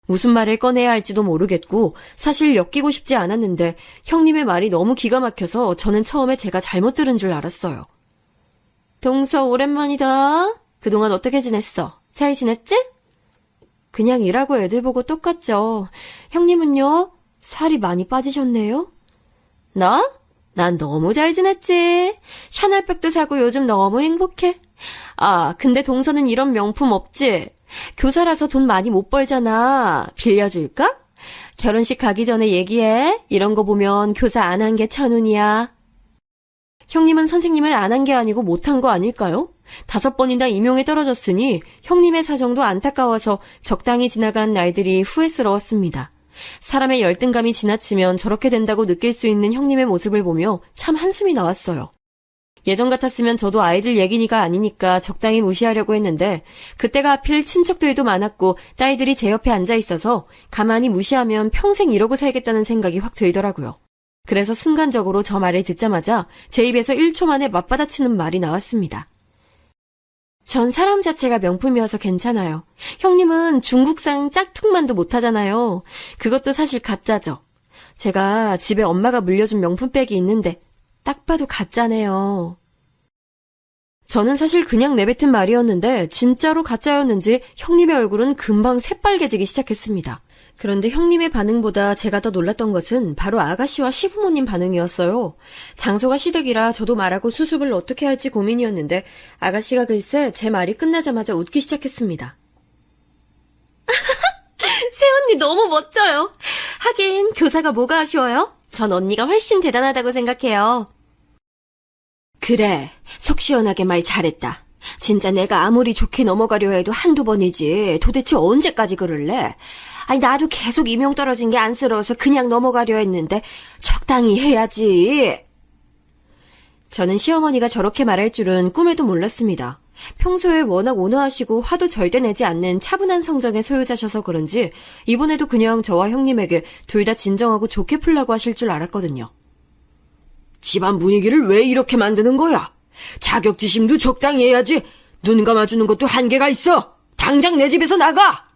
무슨 말을 꺼내야 할지도 모르겠고 사실 엮이고 싶지 않았는데 형님의 말이 너무 기가 막혀서 저는 처음에 제가 잘못 들은 줄 알았어요. 동서 오랜만이다. 그동안 어떻게 지냈어? 잘 지냈지? 그냥 일하고 애들 보고 똑같죠. 형님은요? 살이 많이 빠지셨네요? 나? 난 너무 잘 지냈지. 샤넬백도 사고 요즘 너무 행복해. 아, 근데 동서는 이런 명품 없지? 교사라서 돈 많이 못 벌잖아. 빌려줄까? 결혼식 가기 전에 얘기해. 이런 거 보면 교사 안 한 게 천운이야. 형님은 선생님을 안 한 게 아니고 못한 거 아닐까요? 5번이나 임용에 떨어졌으니 형님의 사정도 안타까워서 적당히 지나간 날들이 후회스러웠습니다. 사람의 열등감이 지나치면 저렇게 된다고 느낄 수 있는 형님의 모습을 보며 참 한숨이 나왔어요. 예전 같았으면 저도 아이들 얘기니까 아니니까 적당히 무시하려고 했는데 그때가 하필 친척들도 많았고 딸들이 제 옆에 앉아 있어서 가만히 무시하면 평생 이러고 살겠다는 생각이 확 들더라고요. 그래서 순간적으로 저 말을 듣자마자 제 입에서 1초 만에 맞받아치는 말이 나왔습니다. 전 사람 자체가 명품이어서 괜찮아요. 형님은 중국산 짝퉁만도 못하잖아요. 그것도 사실 가짜죠. 제가 집에 엄마가 물려준 명품백이 있는데 딱 봐도 가짜네요. 저는 사실 그냥 내뱉은 말이었는데 진짜로 가짜였는지 형님의 얼굴은 금방 새빨개지기 시작했습니다. 그런데 형님의 반응보다 제가 더 놀랐던 것은 바로 아가씨와 시부모님 반응이었어요. 장소가 시댁이라 저도 말하고 수습을 어떻게 할지 고민이었는데 아가씨가 글쎄 제 말이 끝나자마자 웃기 시작했습니다. 새언니 너무 멋져요. 하긴 교사가 뭐가 아쉬워요? 전 언니가 훨씬 대단하다고 생각해요. 그래, 속 시원하게 말 잘했다. 진짜 내가 아무리 좋게 넘어가려 해도 한두 번이지 도대체 언제까지 그럴래? 아니 나도 계속 임용 떨어진 게 안쓰러워서 그냥 넘어가려 했는데 적당히 해야지. 저는 시어머니가 저렇게 말할 줄은 꿈에도 몰랐습니다. 평소에 워낙 온화하시고 화도 절대 내지 않는 차분한 성정의 소유자셔서 그런지 이번에도 그냥 저와 형님에게 둘 다 진정하고 좋게 풀라고 하실 줄 알았거든요. 집안 분위기를 왜 이렇게 만드는 거야? 자격지심도 적당히 해야지. 눈 감아주는 것도 한계가 있어. 당장 내 집에서 나가!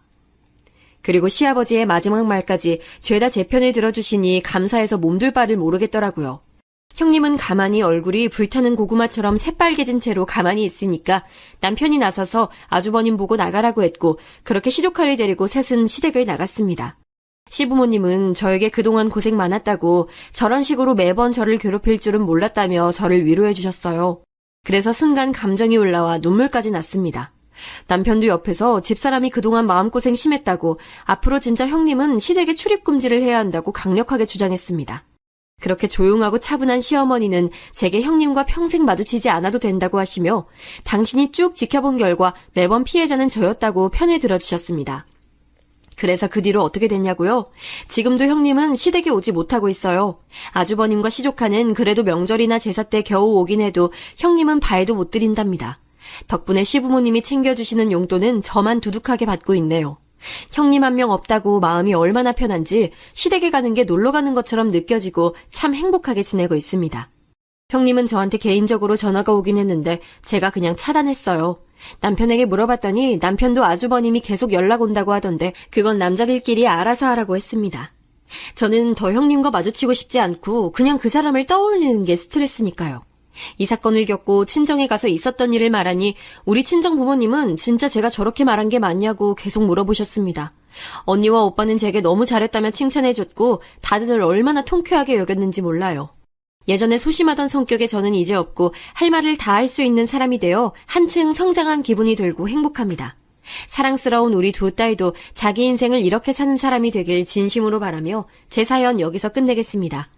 그리고 시아버지의 마지막 말까지 죄다 제 편을 들어주시니 감사해서 몸둘 바를 모르겠더라고요. 형님은 가만히 얼굴이 불타는 고구마처럼 새빨개진 채로 가만히 있으니까 남편이 나서서 아주버님 보고 나가라고 했고 그렇게 시조카를 데리고 셋은 시댁을 나갔습니다. 시부모님은 저에게 그동안 고생 많았다고 저런 식으로 매번 저를 괴롭힐 줄은 몰랐다며 저를 위로해 주셨어요. 그래서 순간 감정이 올라와 눈물까지 났습니다. 남편도 옆에서 집사람이 그동안 마음고생 심했다고 앞으로 진짜 형님은 시댁에 출입금지를 해야 한다고 강력하게 주장했습니다. 그렇게 조용하고 차분한 시어머니는 제게 형님과 평생 마주치지 않아도 된다고 하시며 당신이 쭉 지켜본 결과 매번 피해자는 저였다고 편을 들어주셨습니다. 그래서 그 뒤로 어떻게 됐냐고요? 지금도 형님은 시댁에 오지 못하고 있어요. 아주버님과 시조카는 그래도 명절이나 제사 때 겨우 오긴 해도 형님은 발도 못 들인답니다. 덕분에 시부모님이 챙겨주시는 용돈은 저만 두둑하게 받고 있네요. 형님 한 명 없다고 마음이 얼마나 편한지 시댁에 가는 게 놀러 가는 것처럼 느껴지고 참 행복하게 지내고 있습니다. 형님은 저한테 개인적으로 전화가 오긴 했는데 제가 그냥 차단했어요. 남편에게 물어봤더니 남편도 아주버님이 계속 연락 온다고 하던데 그건 남자들끼리 알아서 하라고 했습니다. 저는 더 형님과 마주치고 싶지 않고 그냥 그 사람을 떠올리는 게 스트레스니까요. 이 사건을 겪고 친정에 가서 있었던 일을 말하니 우리 친정 부모님은 진짜 제가 저렇게 말한 게 맞냐고 계속 물어보셨습니다. 언니와 오빠는 제게 너무 잘했다며 칭찬해줬고 다들 얼마나 통쾌하게 여겼는지 몰라요. 예전에 소심하던 성격의 저는 이제 없고 할 말을 다 할 수 있는 사람이 되어 한층 성장한 기분이 들고 행복합니다. 사랑스러운 우리 두 딸도 자기 인생을 이렇게 사는 사람이 되길 진심으로 바라며 제 사연 여기서 끝내겠습니다.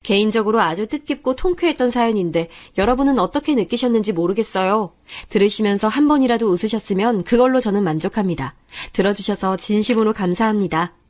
개인적으로 아주 뜻깊고 통쾌했던 사연인데 여러분은 어떻게 느끼셨는지 모르겠어요. 들으시면서 한 번이라도 웃으셨으면 그걸로 저는 만족합니다. 들어주셔서 진심으로 감사합니다.